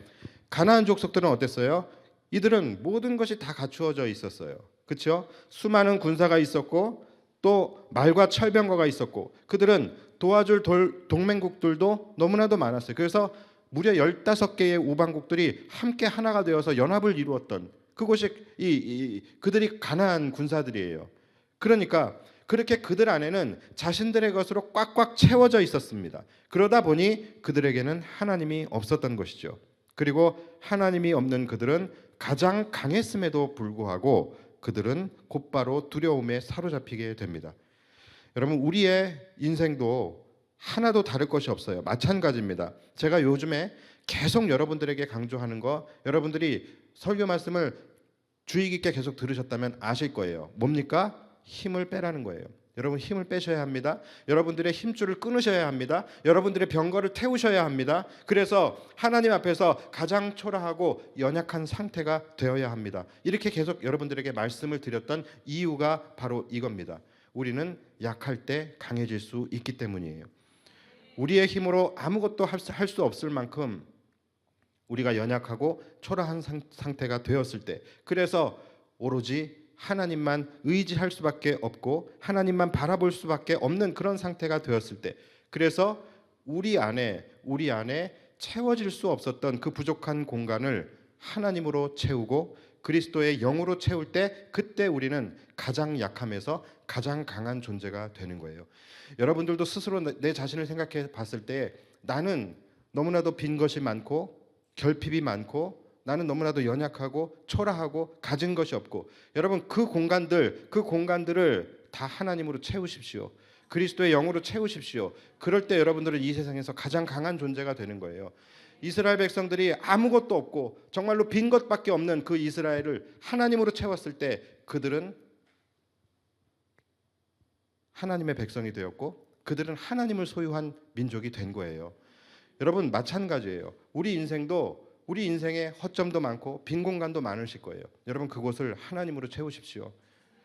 가나안 족속들은 어땠어요? 이들은 모든 것이 다 갖추어져 있었어요. 그렇죠? 수많은 군사가 있었고 또 말과 철병거가 있었고 그들은 도와줄 동맹국들도 너무나도 많았어요. 그래서 무려 15개의 우방국들이 함께 하나가 되어서 연합을 이루었던 그곳이 그들이 가나안 군사들이에요. 그러니까 그렇게 그들 안에는 자신들의 것으로 꽉꽉 채워져 있었습니다. 그러다 보니 그들에게는 하나님이 없었던 것이죠. 그리고 하나님이 없는 그들은 가장 강했음에도 불구하고 그들은 곧바로 두려움에 사로잡히게 됩니다. 여러분, 우리의 인생도 하나도 다를 것이 없어요. 마찬가지입니다. 제가 요즘에 계속 여러분들에게 강조하는 거, 여러분들이 설교 말씀을 주의 깊게 계속 들으셨다면 아실 거예요. 뭡니까? 힘을 빼라는 거예요. 여러분, 힘을 빼셔야 합니다. 여러분들의 힘줄을 끊으셔야 합니다. 여러분들의 병거를 태우셔야 합니다. 그래서 하나님 앞에서 가장 초라하고 연약한 상태가 되어야 합니다. 이렇게 계속 여러분들에게 말씀을 드렸던 이유가 바로 이겁니다. 우리는 약할 때 강해질 수 있기 때문이에요. 우리의 힘으로 아무것도 할 수 없을 만큼 우리가 연약하고 초라한 상태가 되었을 때, 그래서 오로지 하나님만 의지할 수밖에 없고 하나님만 바라볼 수밖에 없는 그런 상태가 되었을 때, 그래서 우리 안에 채워질 수 없었던 그 부족한 공간을 하나님으로 채우고 그리스도의 영으로 채울 때, 그때 우리는 가장 약함에서 가장 강한 존재가 되는 거예요. 여러분들도 스스로 내 자신을 생각해 봤을 때, 나는 너무나도 빈 것이 많고 결핍이 많고 나는 너무나도 연약하고 초라하고 가진 것이 없고, 여러분 그 공간들을 다 하나님으로 채우십시오. 그리스도의 영으로 채우십시오. 그럴 때 여러분들은 이 세상에서 가장 강한 존재가 되는 거예요. 이스라엘 백성들이 아무것도 없고 정말로 빈 것밖에 없는 그 이스라엘을 하나님으로 채웠을 때 그들은 하나님의 백성이 되었고 그들은 하나님을 소유한 민족이 된 거예요. 여러분, 마찬가지예요. 우리 인생에 허점도 많고 빈 공간도 많으실 거예요. 여러분, 그곳을 하나님으로 채우십시오.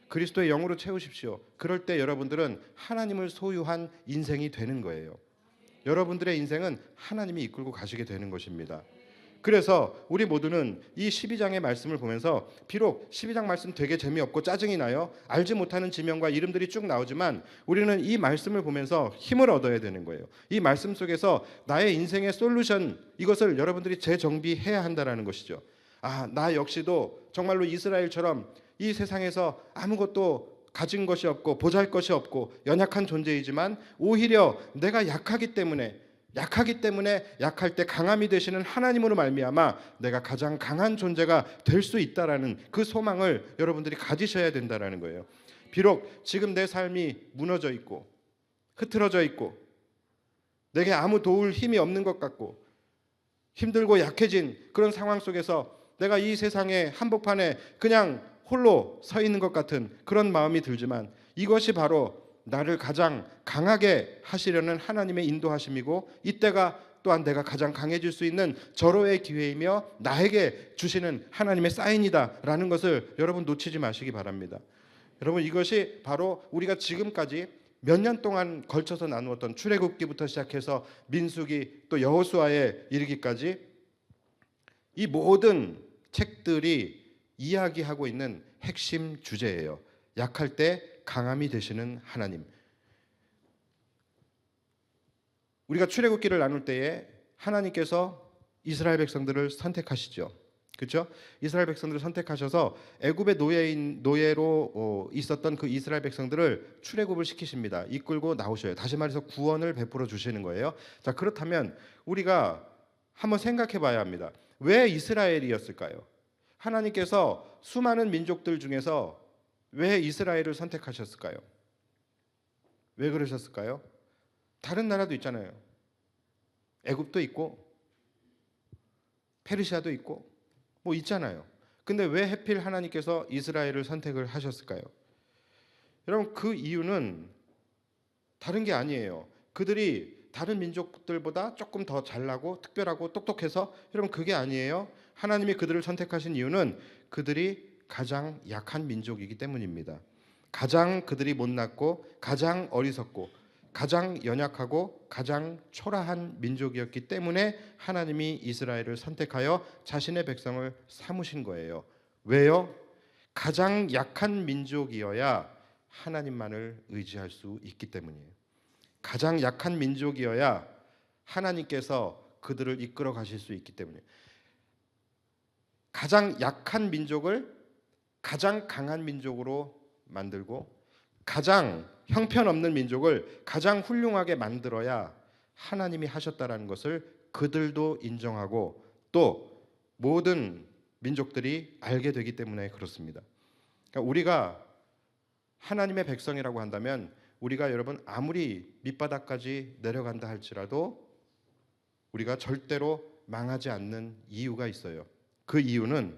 그리스도의 영으로 채우십시오. 그럴 때 여러분들은 하나님을 소유한 인생이 되는 거예요. 여러분들의 인생은 하나님이 이끌고 가시게 되는 것입니다. 그래서 우리 모두는 이 12장의 말씀을 보면서, 비록 12장 말씀 되게 재미없고 짜증이 나요. 알지 못하는 지명과 이름들이 쭉 나오지만 우리는 이 말씀을 보면서 힘을 얻어야 되는 거예요. 이 말씀 속에서 나의 인생의 솔루션, 이것을 여러분들이 재정비해야 한다는 것이죠. 나 역시도 정말로 이스라엘처럼 이 세상에서 아무것도 가진 것이 없고 보잘것이 없고 연약한 존재이지만 오히려 내가 약하기 때문에 약할 때 강함이 되시는 하나님으로 말미암아 내가 가장 강한 존재가 될 수 있다라는 그 소망을 여러분들이 가지셔야 된다라는 거예요. 비록 지금 내 삶이 무너져 있고 흐트러져 있고 내게 아무 도울 힘이 없는 것 같고 힘들고 약해진 그런 상황 속에서 내가 이 세상의 한복판에 그냥 홀로 서 있는 것 같은 그런 마음이 들지만 이것이 바로 나를 가장 강하게 하시려는 하나님의 인도하심이고 이때가 또한 내가 가장 강해질 수 있는 절호의 기회이며 나에게 주시는 하나님의 사인이다라는 것을 여러분 놓치지 마시기 바랍니다. 여러분 이것이 바로 우리가 지금까지 몇 년 동안 걸쳐서 나누었던 출애굽기부터 시작해서 민수기 또 여호수아에 이르기까지 이 모든 책들이 이야기하고 있는 핵심 주제예요. 약할 때 강함이 되시는 하나님. 우리가 출애굽기를 나눌 때에 하나님께서 이스라엘 백성들을 선택하시죠. 그렇죠? 이스라엘 백성들을 선택하셔서 애굽의 노예로 있었던 그 이스라엘 백성들을 출애굽을 시키십니다. 이끌고 나오셔요. 다시 말해서 구원을 베풀어 주시는 거예요. 자, 그렇다면 우리가 한번 생각해 봐야 합니다. 왜 이스라엘이었을까요? 하나님께서 수많은 민족들 중에서 왜 이스라엘을 선택하셨을까요? 왜 그러셨을까요? 다른 나라도 있잖아요. 애굽도 있고 페르시아도 있고 뭐 있잖아요. 근데 왜 하필 하나님께서 이스라엘을 선택을 하셨을까요? 여러분 그 이유는 다른 게 아니에요. 그들이 다른 민족들보다 조금 더 잘나고 특별하고 똑똑해서 여러분 그게 아니에요. 하나님이 그들을 선택하신 이유는 그들이 가장 약한 민족이기 때문입니다. 가장 그들이 못났고 가장 어리석고 가장 연약하고 가장 초라한 민족이었기 때문에 하나님이 이스라엘을 선택하여 자신의 백성을 삼으신 거예요. 왜요? 가장 약한 민족이어야 하나님만을 의지할 수 있기 때문이에요. 가장 약한 민족이어야 하나님께서 그들을 이끌어 가실 수 있기 때문이에요. 가장 약한 민족을 가장 강한 민족으로 만들고 가장 형편없는 민족을 가장 훌륭하게 만들어야 하나님이 하셨다라는 것을 그들도 인정하고 또 모든 민족들이 알게 되기 때문에 그렇습니다. 그러니까 우리가 하나님의 백성이라고 한다면 우리가 여러분 아무리 밑바닥까지 내려간다 할지라도 우리가 절대로 망하지 않는 이유가 있어요. 그 이유는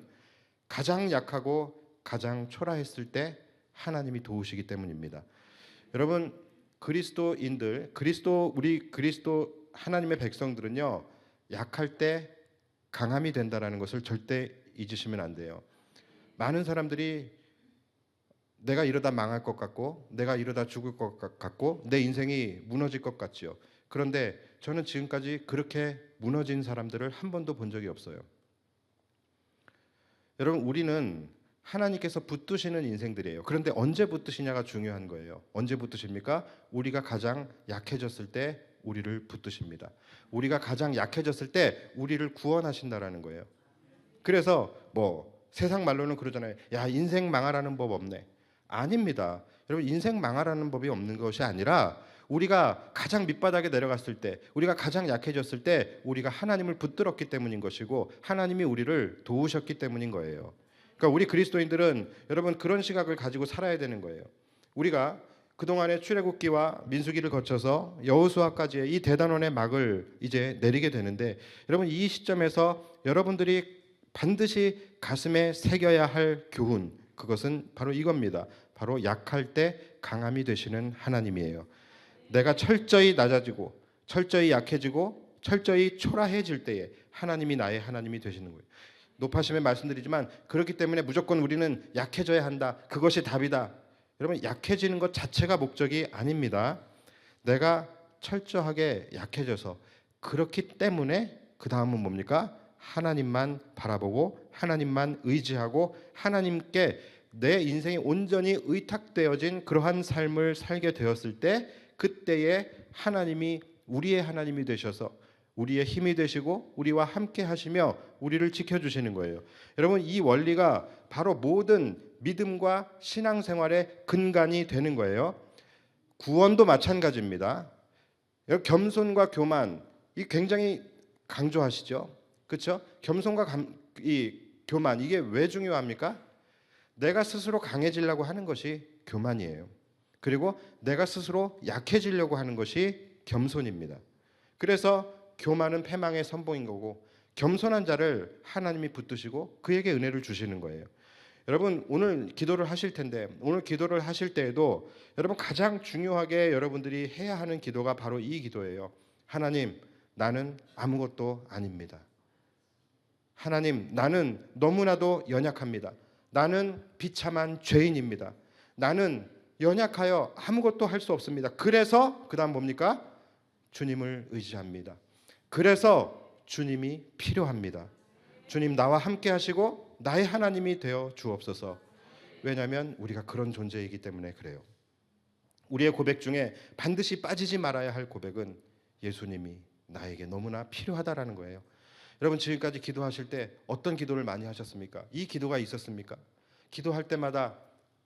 가장 약하고 가장 초라했을 때 하나님이 도우시기 때문입니다. 여러분 그리스도인들, 우리 그리스도 하나님의 백성들은요 약할 때 강함이 된다라는 것을 절대 잊으시면 안 돼요. 많은 사람들이 내가 이러다 망할 것 같고 내가 이러다 죽을 것 같고 내 인생이 무너질 것 같지요. 그런데 저는 지금까지 그렇게 무너진 사람들을 한 번도 본 적이 없어요. 여러분 우리는 하나님께서 붙드시는 인생들이에요. 그런데 언제 붙드시냐가 중요한 거예요. 언제 붙드십니까? 우리가 가장 약해졌을 때 우리를 붙드십니다. 우리가 가장 약해졌을 때 우리를 구원하신다라는 거예요. 그래서 뭐 세상 말로는 그러잖아요. 야 인생 망하라는 법 없네. 아닙니다. 여러분 인생 망하라는 법이 없는 것이 아니라 우리가 가장 밑바닥에 내려갔을 때 우리가 가장 약해졌을 때 우리가 하나님을 붙들었기 때문인 것이고 하나님이 우리를 도우셨기 때문인 거예요. 그러니까 우리 그리스도인들은 여러분 그런 시각을 가지고 살아야 되는 거예요. 우리가 그동안의 출애굽기와 민수기를 거쳐서 여호수아까지의 이 대단원의 막을 이제 내리게 되는데 여러분 이 시점에서 여러분들이 반드시 가슴에 새겨야 할 교훈 그것은 바로 이겁니다. 바로 약할 때 강함이 되시는 하나님이에요. 내가 철저히 낮아지고 철저히 약해지고 철저히 초라해질 때에 하나님이 나의 하나님이 되시는 거예요. 높아심에 말씀드리지만 그렇기 때문에 무조건 우리는 약해져야 한다. 그것이 답이다. 여러분 약해지는 것 자체가 목적이 아닙니다. 내가 철저하게 약해져서 그렇기 때문에 그 다음은 뭡니까? 하나님만 바라보고 하나님만 의지하고 하나님께 내 인생이 온전히 의탁되어진 그러한 삶을 살게 되었을 때 그때에 하나님이 우리의 하나님이 되셔서 우리의 힘이 되시고 우리와 함께 하시며 우리를 지켜주시는 거예요. 여러분, 이 원리가 바로 모든 믿음과 신앙생활의 근간이 되는 거예요. 구원도 마찬가지입니다. 겸손과 교만, 이 굉장히 강조하시죠. 그렇죠? 겸손과 이 교만, 이게 왜 중요합니까? 내가 스스로 강해지려고 하는 것이 교만이에요. 그리고 내가 스스로 약해지려고 하는 것이 겸손입니다. 그래서 교만은 패망의 선봉인 거고, 겸손한 자를 하나님이 붙드시고 그에게 은혜를 주시는 거예요. 여러분, 오늘 기도를 하실 텐데, 오늘 기도를 하실 때에도 여러분 가장 중요하게 여러분들이 해야 하는 기도가 바로 이 기도예요. 하나님, 나는 아무것도 아닙니다. 하나님, 나는 너무나도 연약합니다. 나는 비참한 죄인입니다. 나는 연약하여 아무것도 할 수 없습니다. 그래서 그 다음 뭡니까? 주님을 의지합니다. 그래서 주님이 필요합니다. 주님, 나와 함께 하시고 나의 하나님이 되어 주옵소서. 왜냐하면 우리가 그런 존재이기 때문에 그래요. 우리의 고백 중에 반드시 빠지지 말아야 할 고백은 예수님이 나에게 너무나 필요하다라는 거예요. 여러분, 지금까지 기도하실 때 어떤 기도를 많이 하셨습니까? 이 기도가 있었습니까? 기도할 때마다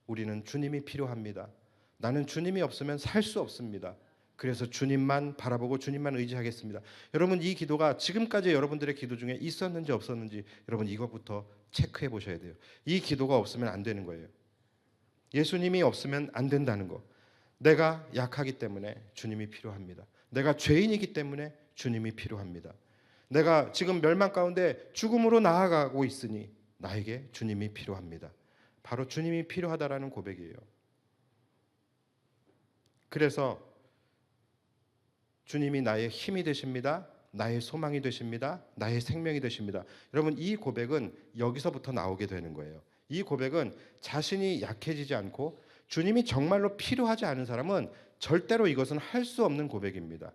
우리는 주님이 필요합니다. 나는 주님이 없으면 살 수 없습니다. 그래서 주님만 바라보고 주님만 의지하겠습니다. 여러분, 이 기도가 지금까지 여러분들의 기도 중에 있었는지 없었는지 여러분 이것부터 체크해 보셔야 돼요. 이 기도가 없으면 안 되는 거예요. 예수님이 없으면 안 된다는 거. 내가 약하기 때문에 주님이 필요합니다. 내가 죄인이기 때문에 주님이 필요합니다. 내가 지금 멸망 가운데 죽음으로 나아가고 있으니 나에게 주님이 필요합니다. 바로 주님이 필요하다라는 고백이에요. 그래서 주님이 나의 힘이 되십니다. 나의 소망이 되십니다. 나의 생명이 되십니다. 여러분, 이 고백은 여기서부터 나오게 되는 거예요. 이 고백은 자신이 약해지지 않고 주님이 정말로 필요하지 않은 사람은 절대로 이것은 할 수 없는 고백입니다.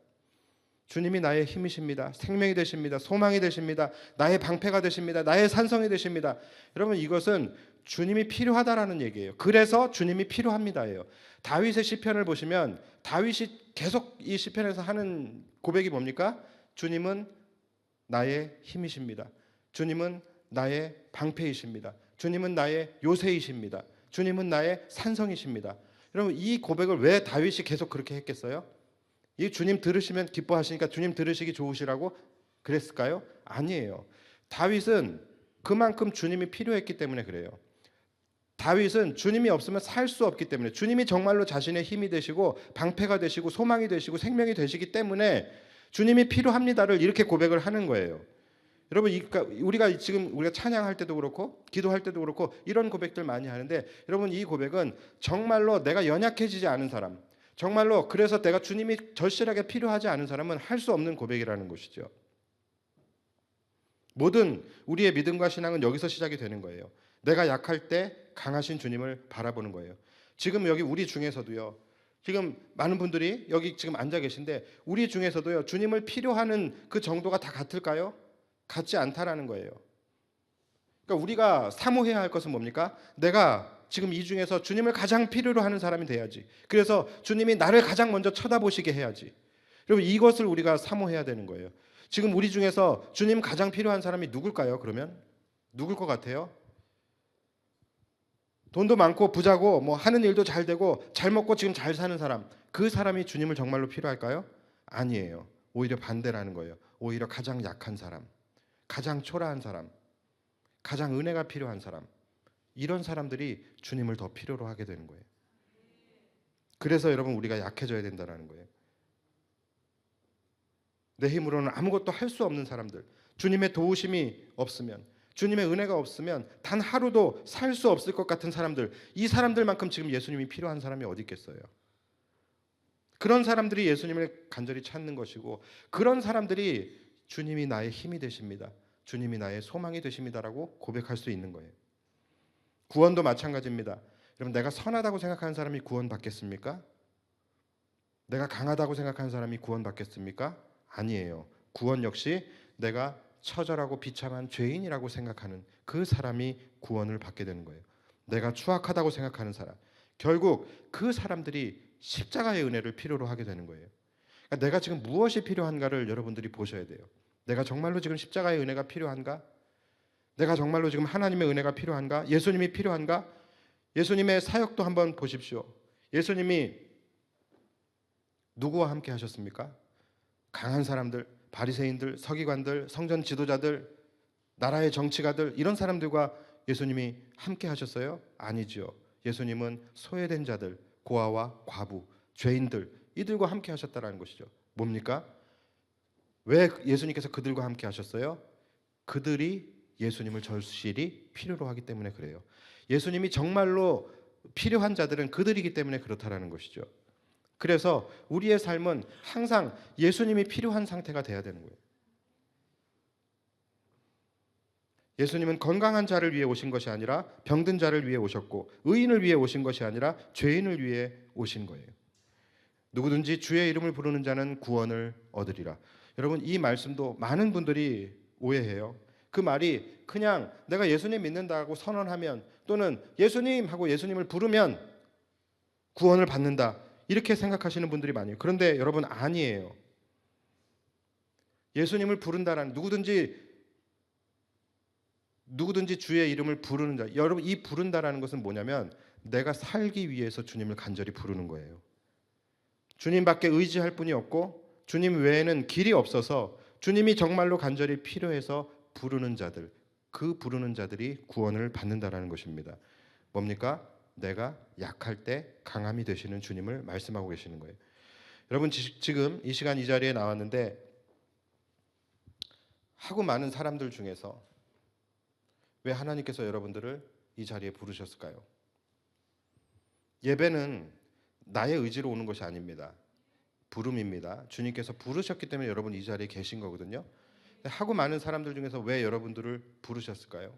주님이 나의 힘이십니다. 생명이 되십니다. 소망이 되십니다. 나의 방패가 되십니다. 나의 산성이 되십니다. 여러분, 이것은 주님이 필요하다라는 얘기예요. 그래서 주님이 필요합니다예요. 다윗의 시편을 보시면 다윗이 계속 이 시편에서 하는 고백이 뭡니까? 주님은 나의 힘이십니다. 주님은 나의 방패이십니다. 주님은 나의 요새이십니다. 주님은 나의 산성이십니다. 여러분, 이 고백을 왜 다윗이 계속 그렇게 했겠어요? 이 주님 들으시면 기뻐하시니까 주님 들으시기 좋으시라고 그랬을까요? 아니에요. 다윗은 그만큼 주님이 필요했기 때문에 그래요. 다윗은 주님이 없으면 살 수 없기 때문에, 주님이 정말로 자신의 힘이 되시고 방패가 되시고 소망이 되시고 생명이 되시기 때문에 주님이 필요합니다를 이렇게 고백을 하는 거예요. 여러분, 우리가 지금 우리가 찬양할 때도 그렇고 기도할 때도 그렇고 이런 고백들 많이 하는데, 여러분, 이 고백은 정말로 내가 연약해지지 않은 사람, 정말로 그래서 내가 주님이 절실하게 필요하지 않은 사람은 할 수 없는 고백이라는 것이죠. 모든 우리의 믿음과 신앙은 여기서 시작이 되는 거예요. 내가 약할 때 강하신 주님을 바라보는 거예요. 지금 여기 우리 중에서도요, 지금 많은 분들이 여기 지금 앉아 계신데 우리 중에서도요, 주님을 필요하는 그 정도가 다 같을까요? 같지 않다라는 거예요. 그러니까 우리가 사모해야 할 것은 뭡니까? 내가 지금 이 중에서 주님을 가장 필요로 하는 사람이 돼야지. 그래서 주님이 나를 가장 먼저 쳐다보시게 해야지. 여러분, 이것을 우리가 사모해야 되는 거예요. 지금 우리 중에서 주님 가장 필요한 사람이 누굴까요? 그러면 누굴 것 같아요? 돈도 많고 부자고 뭐 하는 일도 잘 되고 잘 먹고 지금 잘 사는 사람, 그 사람이 주님을 정말로 필요할까요? 아니에요. 오히려 반대라는 거예요. 오히려 가장 약한 사람, 가장 초라한 사람, 가장 은혜가 필요한 사람, 이런 사람들이 주님을 더 필요로 하게 되는 거예요. 그래서 여러분, 우리가 약해져야 된다는 거예요. 내 힘으로는 아무것도 할 수 없는 사람들, 주님의 도우심이 없으면, 주님의 은혜가 없으면 단 하루도 살 수 없을 것 같은 사람들, 이 사람들만큼 지금 예수님이 필요한 사람이 어디 있겠어요? 그런 사람들이 예수님을 간절히 찾는 것이고, 그런 사람들이 주님이 나의 힘이 되십니다, 주님이 나의 소망이 되십니다라고 고백할 수 있는 거예요. 구원도 마찬가지입니다. 여러분, 내가 선하다고 생각하는 사람이 구원받겠습니까? 내가 강하다고 생각하는 사람이 구원받겠습니까? 아니에요. 구원 역시 내가 처절하고 비참한 죄인이라고 생각하는 그 사람이 구원을 받게 되는 거예요. 내가 추악하다고 생각하는 사람, 결국 그 사람들이 십자가의 은혜를 필요로 하게 되는 거예요. 그러니까 내가 지금 무엇이 필요한가를 여러분들이 보셔야 돼요. 내가 정말로 지금 십자가의 은혜가 필요한가? 내가 정말로 지금 하나님의 은혜가 필요한가? 예수님이 필요한가? 예수님의 사역도 한번 보십시오. 예수님이 누구와 함께 하셨습니까? 강한 사람들, 바리새인들, 서기관들, 성전 지도자들, 나라의 정치가들, 이런 사람들과 예수님이 함께 하셨어요? 아니죠. 예수님은 소외된 자들, 고아와 과부, 죄인들, 이들과 함께 하셨다라는 것이죠. 뭡니까? 왜 예수님께서 그들과 함께 하셨어요? 그들이 예수님을 절실히 필요로 하기 때문에 그래요. 예수님이 정말로 필요한 자들은 그들이기 때문에 그렇다라는 것이죠. 그래서 우리의 삶은 항상 예수님이 필요한 상태가 돼야 되는 거예요. 예수님은 건강한 자를 위해 오신 것이 아니라 병든 자를 위해 오셨고, 의인을 위해 오신 것이 아니라 죄인을 위해 오신 거예요. 누구든지 주의 이름을 부르는 자는 구원을 얻으리라. 여러분, 이 말씀도 많은 분들이 오해해요. 그 말이 그냥 내가 예수님 믿는다고 선언하면, 또는 예수님 하고 예수님을 부르면 구원을 받는다, 이렇게 생각하시는 분들이 많아요. 그런데 여러분, 아니에요. 예수님을 부른다라는, 누구든지 주의 이름을 부르는 자, 여러분, 이 부른다라는 것은 뭐냐면 내가 살기 위해서 주님을 간절히 부르는 거예요. 주님밖에 의지할 분이 없고 주님 외에는 길이 없어서 주님이 정말로 간절히 필요해서 부르는 자들, 그 부르는 자들이 구원을 받는다라는 것입니다. 뭡니까? 내가 약할 때 강함이 되시는 주님을 말씀하고 계시는 거예요. 여러분, 지금 이 시간 이 자리에 나왔는데 하고 많은 사람들 중에서 왜 하나님께서 여러분들을 이 자리에 부르셨을까요? 예배는 나의 의지로 오는 것이 아닙니다. 부름입니다. 주님께서 부르셨기 때문에 여러분 이 자리에 계신 거거든요. 하고 많은 사람들 중에서 왜 여러분들을 부르셨을까요?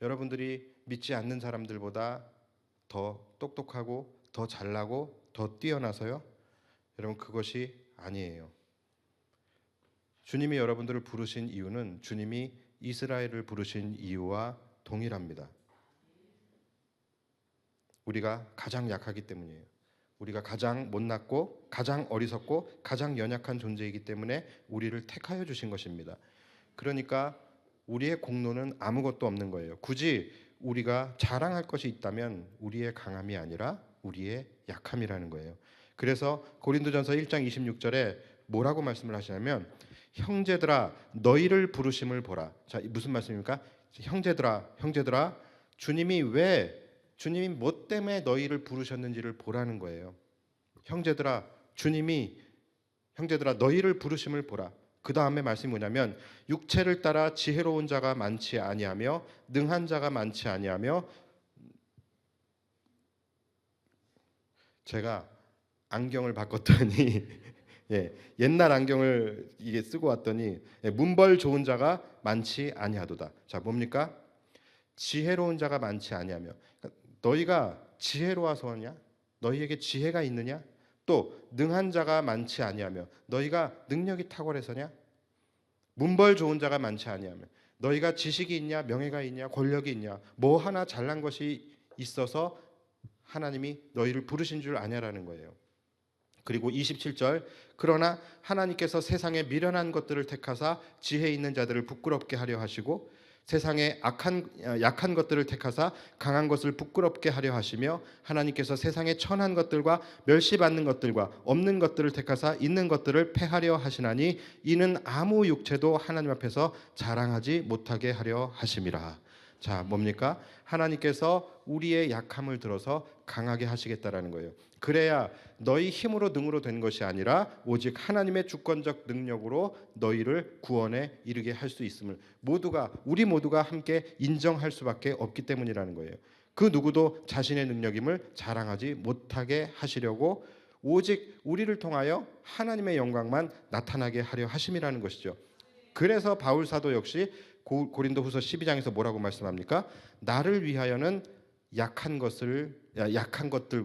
여러분들이 믿지 않는 사람들보다 더 똑똑하고 더 잘나고 더 뛰어나서요? 여러분, 그것이 아니에요. 주님이 여러분들을 부르신 이유는 주님이 이스라엘을 부르신 이유와 동일합니다. 우리가 가장 약하기 때문이에요. 우리가 가장 못났고 가장 어리석고 가장 연약한 존재이기 때문에 우리를 택하여 주신 것입니다. 그러니까 우리의 공로는 아무것도 없는 거예요. 굳이 우리가 자랑할 것이 있다면 우리의 강함이 아니라 우리의 약함이라는 거예요. 그래서 고린도전서 1장 26절에 뭐라고 말씀을 하시냐면, 형제들아 너희를 부르심을 보라. 자, 무슨 말씀입니까? 형제들아 주님이 뭐 때문에 너희를 부르셨는지를 보라는 거예요. 형제들아 너희를 부르심을 보라. 그 다음에 말씀이 뭐냐면, 육체를 따라 지혜로운 자가 많지 아니하며 능한 자가 많지 아니하며. 제가 안경을 바꿨더니 옛날 안경을 이게 쓰고 왔더니 문벌 좋은 자가 많지 아니하도다. 자, 뭡니까? 지혜로운 자가 많지 아니하며. 그러니까 너희가 지혜로워서냐? 너희에게 지혜가 있느냐? 또 능한 자가 많지 아니하며 너희가 능력이 탁월해서냐? 문벌 좋은 자가 많지 아니하며 너희가 지식이 있냐? 명예가 있냐? 권력이 있냐? 뭐 하나 잘난 것이 있어서 하나님이 너희를 부르신 줄 아냐라는 거예요. 그리고 27절, 그러나 하나님께서 세상에 미련한 것들을 택하사 지혜 있는 자들을 부끄럽게 하려 하시고 세상에 약한 것들을 택하사 강한 것을 부끄럽게 하려 하시며 하나님께서 세상에 천한 것들과 멸시받는 것들과 없는 것들을 택하사 있는 것들을 패하려 하시나니 이는 아무 육체도 하나님 앞에서 자랑하지 못하게 하려 하심이라. 자, 뭡니까? 하나님께서 우리의 약함을 들어서 강하게 하시겠다라는 거예요. 그래야 너희 힘으로 능으로 된 것이 아니라 오직 하나님의 주권적 능력으로 너희를 구원에 이르게 할 수 있음을 우리 모두가 함께 인정할 수밖에 없기 때문이라는 거예요. 그 누구도 자신의 능력임을 자랑하지 못하게 하시려고 오직 우리를 통하여 하나님의 영광만 나타나게 하려 하심이라는 것이죠. 그래서 바울 사도 역시 고린도후서 12장에서 뭐라고 말씀합니까? 나를 위하여는 약한 것들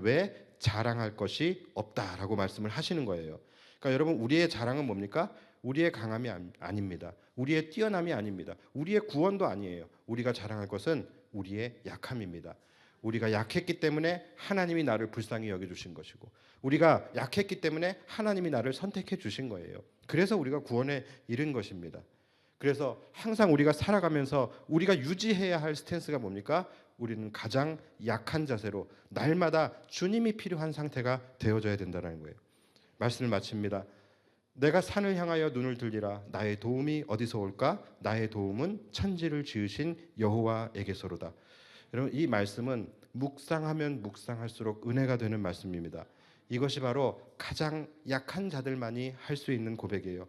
외에 자랑할 것이 없다라고 말씀을 하시는 거예요. 그러니까 여러분, 우리의 자랑은 뭡니까? 우리의 강함이 아닙니다. 우리의 뛰어남이 아닙니다. 우리의 구원도 아니에요. 우리가 자랑할 것은 우리의 약함입니다. 우리가 약했기 때문에 하나님이 나를 불쌍히 여겨주신 것이고, 우리가 약했기 때문에 하나님이 나를 선택해 주신 거예요. 그래서 우리가 구원에 이른 것입니다. 그래서 항상 우리가 살아가면서 우리가 유지해야 할 스탠스가 뭡니까? 우리는 가장 약한 자세로 날마다 주님이 필요한 상태가 되어져야 된다는 거예요. 말씀을 마칩니다. 내가 산을 향하여 눈을 들리라. 나의 도움이 어디서 올까? 나의 도움은 천지를 지으신 여호와에게서로다. 여러분, 이 말씀은 묵상하면 묵상할수록 은혜가 되는 말씀입니다. 이것이 바로 가장 약한 자들만이 할 수 있는 고백이에요.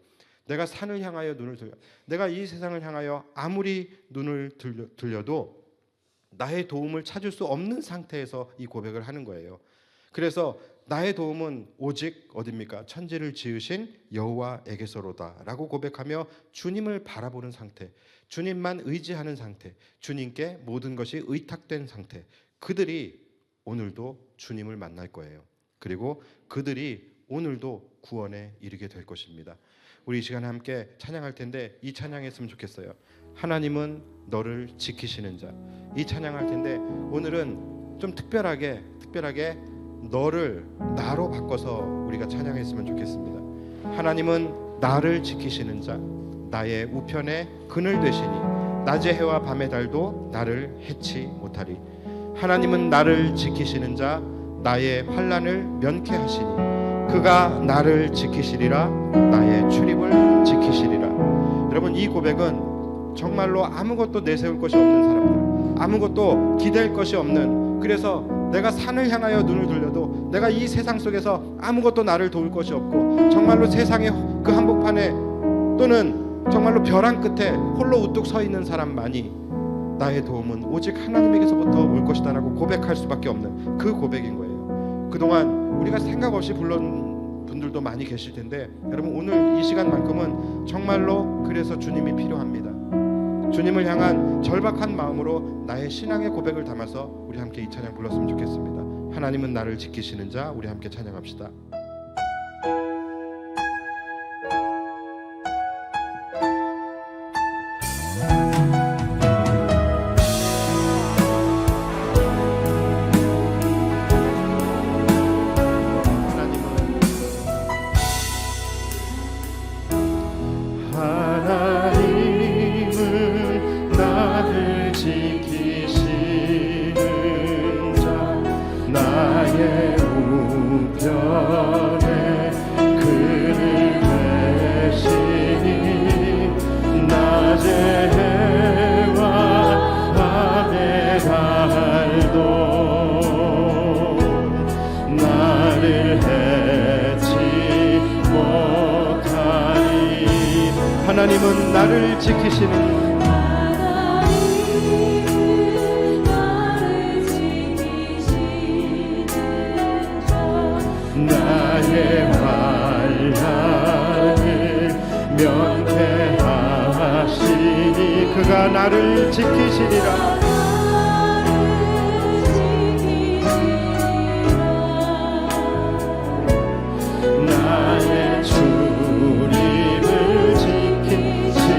내가 산을 향하여 눈을 들려, 내가 이 세상을 향하여 아무리 눈을 들려도 나의 도움을 찾을 수 없는 상태에서 이 고백을 하는 거예요. 그래서 나의 도움은 오직 어디입니까? 천지를 지으신 여호와에게서로다라고 고백하며 주님을 바라보는 상태, 주님만 의지하는 상태, 주님께 모든 것이 의탁된 상태, 그들이 오늘도 주님을 만날 거예요. 그리고 그들이 오늘도 구원에 이르게 될 것입니다. 우리 이 시간에 함께 찬양할 텐데 이 찬양했으면 좋겠어요. 하나님은 너를 지키시는 자. 이 찬양할 텐데 오늘은 좀 특별하게 너를 나로 바꿔서 우리가 찬양했으면 좋겠습니다. 하나님은 나를 지키시는 자, 나의 우편에 그늘 되시니 낮의 해와 밤의 달도 나를 해치 못하리. 하나님은 나를 지키시는 자, 나의 환난을 면케하시니 그가 나를 지키시리라. 나의 출입을 지키시리라. 여러분, 이 고백은 정말로 아무것도 내세울 것이 없는 사람들, 아무것도 기댈 것이 없는, 그래서 내가 산을 향하여 눈을 들려도 내가 이 세상 속에서 아무것도 나를 도울 것이 없고, 정말로 세상의 그 한복판에 또는 정말로 벼랑 끝에 홀로 우뚝 서 있는 사람만이 나의 도움은 오직 하나님에게서부터 올 것이다라고 고백할 수밖에 없는 그 고백인 거예요. 그동안 우리가 생각 없이 불러온 분들도 많이 계실 텐데, 여러분 오늘 이 시간만큼은 정말로 그래서 주님이 필요합니다. 주님을 향한 절박한 마음으로 나의 신앙의 고백을 담아서 우리 함께 이 찬양 불렀으면 좋겠습니다. 하나님은 나를 지키시는 자, 우리 함께 찬양합시다. 하나님은 나를 지키시는 나의 환난을 면케하시니 그가 나를 지키시리라. 나의 출입을 지키시리라.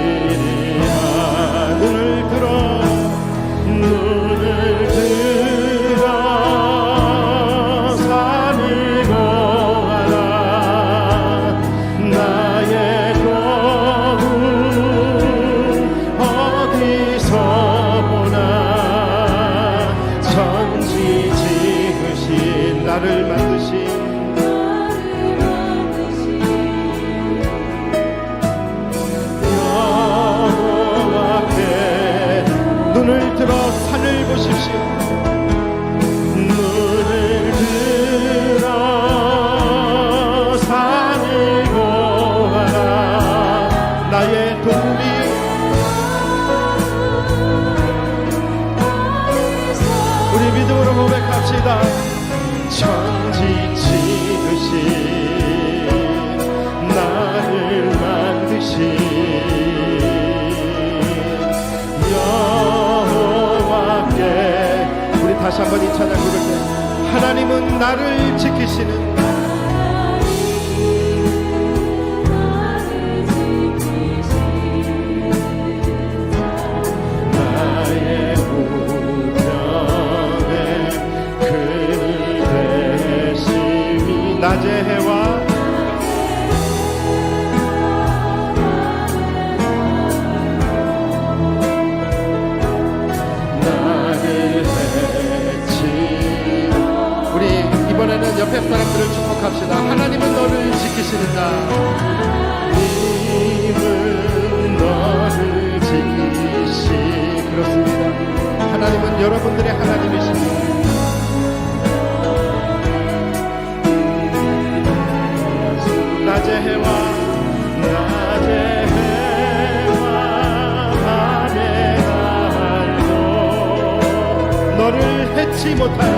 눈을 들어 산을 보아라. 나의 도움 어디서 보나. 천지 지으신 나를 만드신 눈을 들어 산을 보십시오. 눈을 들어 산을 보아라. 나의 도움이 우리 믿음으로 고백합시다. 천지 지으신 나를 만드신 다시 한번 이 찬양 부를 때 하나님은 나를 지키시는 나의 우편에 여러분들을 축복합시다. 하나님은 너를 지키시는 자. 하나님은 너를 지키시. 그렇습니다. 하나님은 여러분들의 하나님이십니다. 낮의 해와 밤의 달도 너를 해치 못하여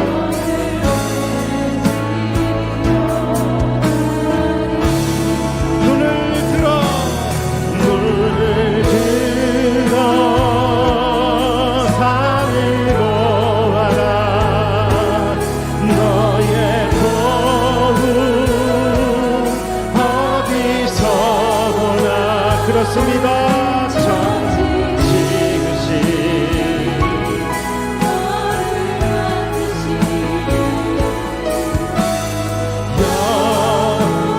눈을 들어 산을 보아라. 너의 도움 어디서 오나. 그렇습니다.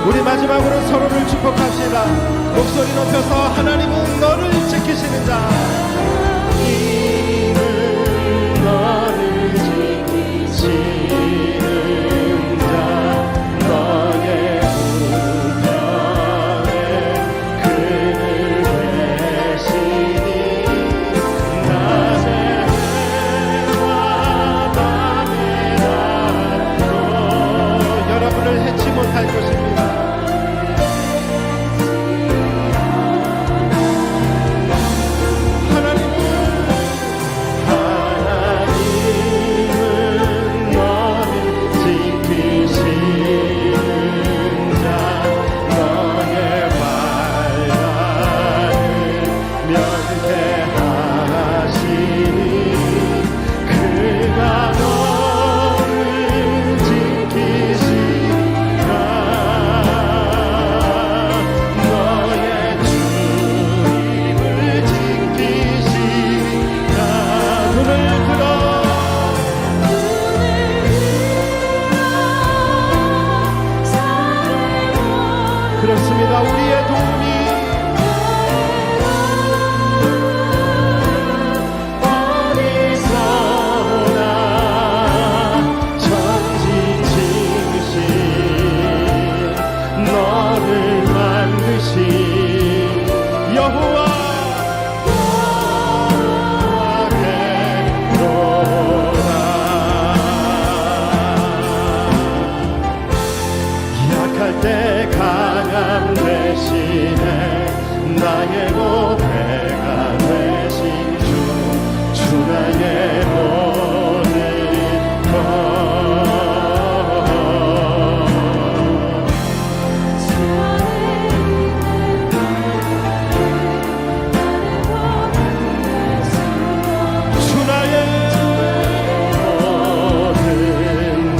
우리 마지막으로 서로를 축복합시다. 목소리 높여서 하나님은 너를 지키시는 자. 하나님은 너를 지키시는 자. 너의 우편에 그늘 계시니 낮의 해와 밤의 달도 여러분을 해치 못할 것입니다. 그렇습니다. 우리의 도움이 어디서 오나. 천지 지으신 너를 만드신 여호와께로다. 약할 때 강함 대신에 나의 보배가 되신 주 나의 모든 것. 주 나의 모든 것.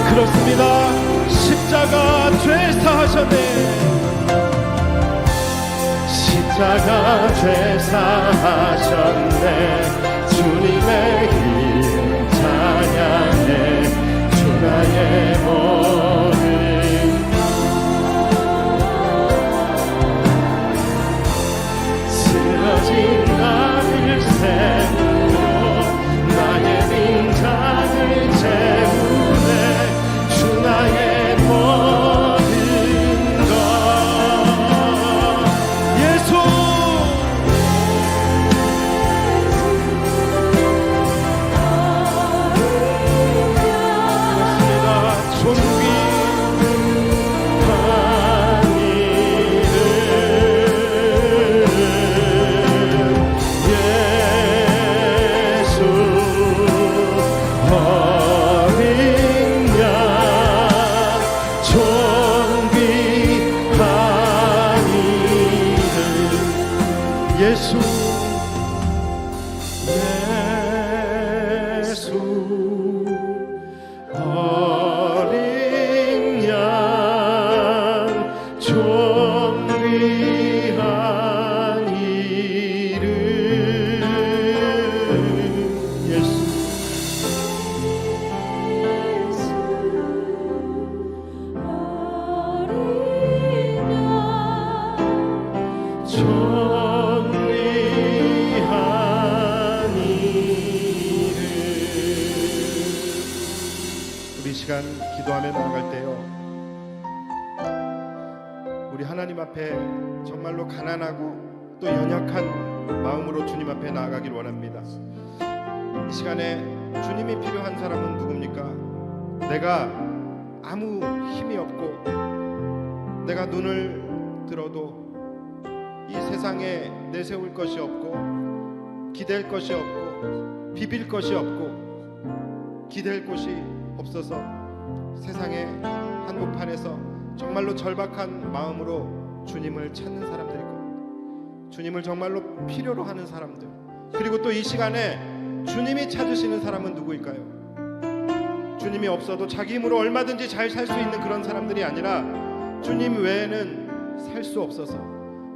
그렇습니다. 십자가 죄 사하셨네. 십자가 죄 사하셨네. 주님의 길 찬양해. 주 나의 모든 쓰러진 나를 세우고 나의 빈장을 채우네. 주 나의 모든 것. 예수 예수 예수 어린 시간 기도하며 나아갈 때요, 우리 하나님 앞에 정말로 가난하고 또 연약한 마음으로 주님 앞에 나아가길 원합니다. 이 시간에 주님이 필요한 사람은 누굽니까? 내가 아무 힘이 없고 내가 눈을 들어도 이 세상에 내세울 것이 없고 기댈 것이 없고 비빌 것이 없고 기댈 곳이 없어서 세상의 한복판에서 정말로 절박한 마음으로 주님을 찾는 사람들일 겁니다. 주님을 정말로 필요로 하는 사람들, 그리고 또 이 시간에 주님이 찾으시는 사람은 누구일까요? 주님이 없어도 자기 힘으로 얼마든지 잘 살 수 있는 그런 사람들이 아니라 주님 외에는 살 수 없어서,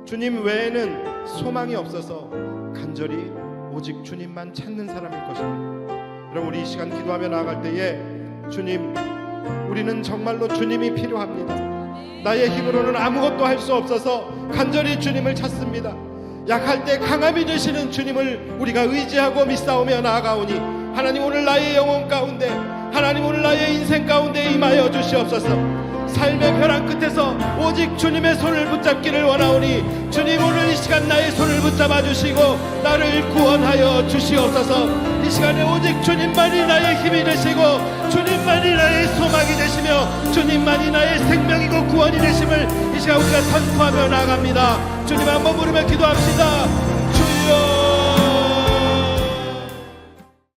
주님 외에는 소망이 없어서 간절히 오직 주님만 찾는 사람일 것입니다. 그럼 우리 이 시간 기도하며 나아갈 때에 주님, 우리는 정말로 주님이 필요합니다. 나의 힘으로는 아무것도 할 수 없어서 간절히 주님을 찾습니다. 약할 때 강함이 되시는 주님을 우리가 의지하고 믿사오며 나아가오니 하나님, 오늘 나의 영혼 가운데, 하나님 오늘 나의 인생 가운데 임하여 주시옵소서. 삶의 벼랑 끝에서 오직 주님의 손을 붙잡기를 원하오니 주님, 오늘 이 시간 나의 손을 붙잡아 주시고 나를 구원하여 주시옵소서. 이 시간에 오직 주님만이 나의 힘이 되시고 주님만이 나의 소망이 되시며 주님만이 나의 생명이고 구원이 되심을 이 시간 우리가 선포하며 나아갑니다. 주님, 한번 부르며 기도합시다. 주여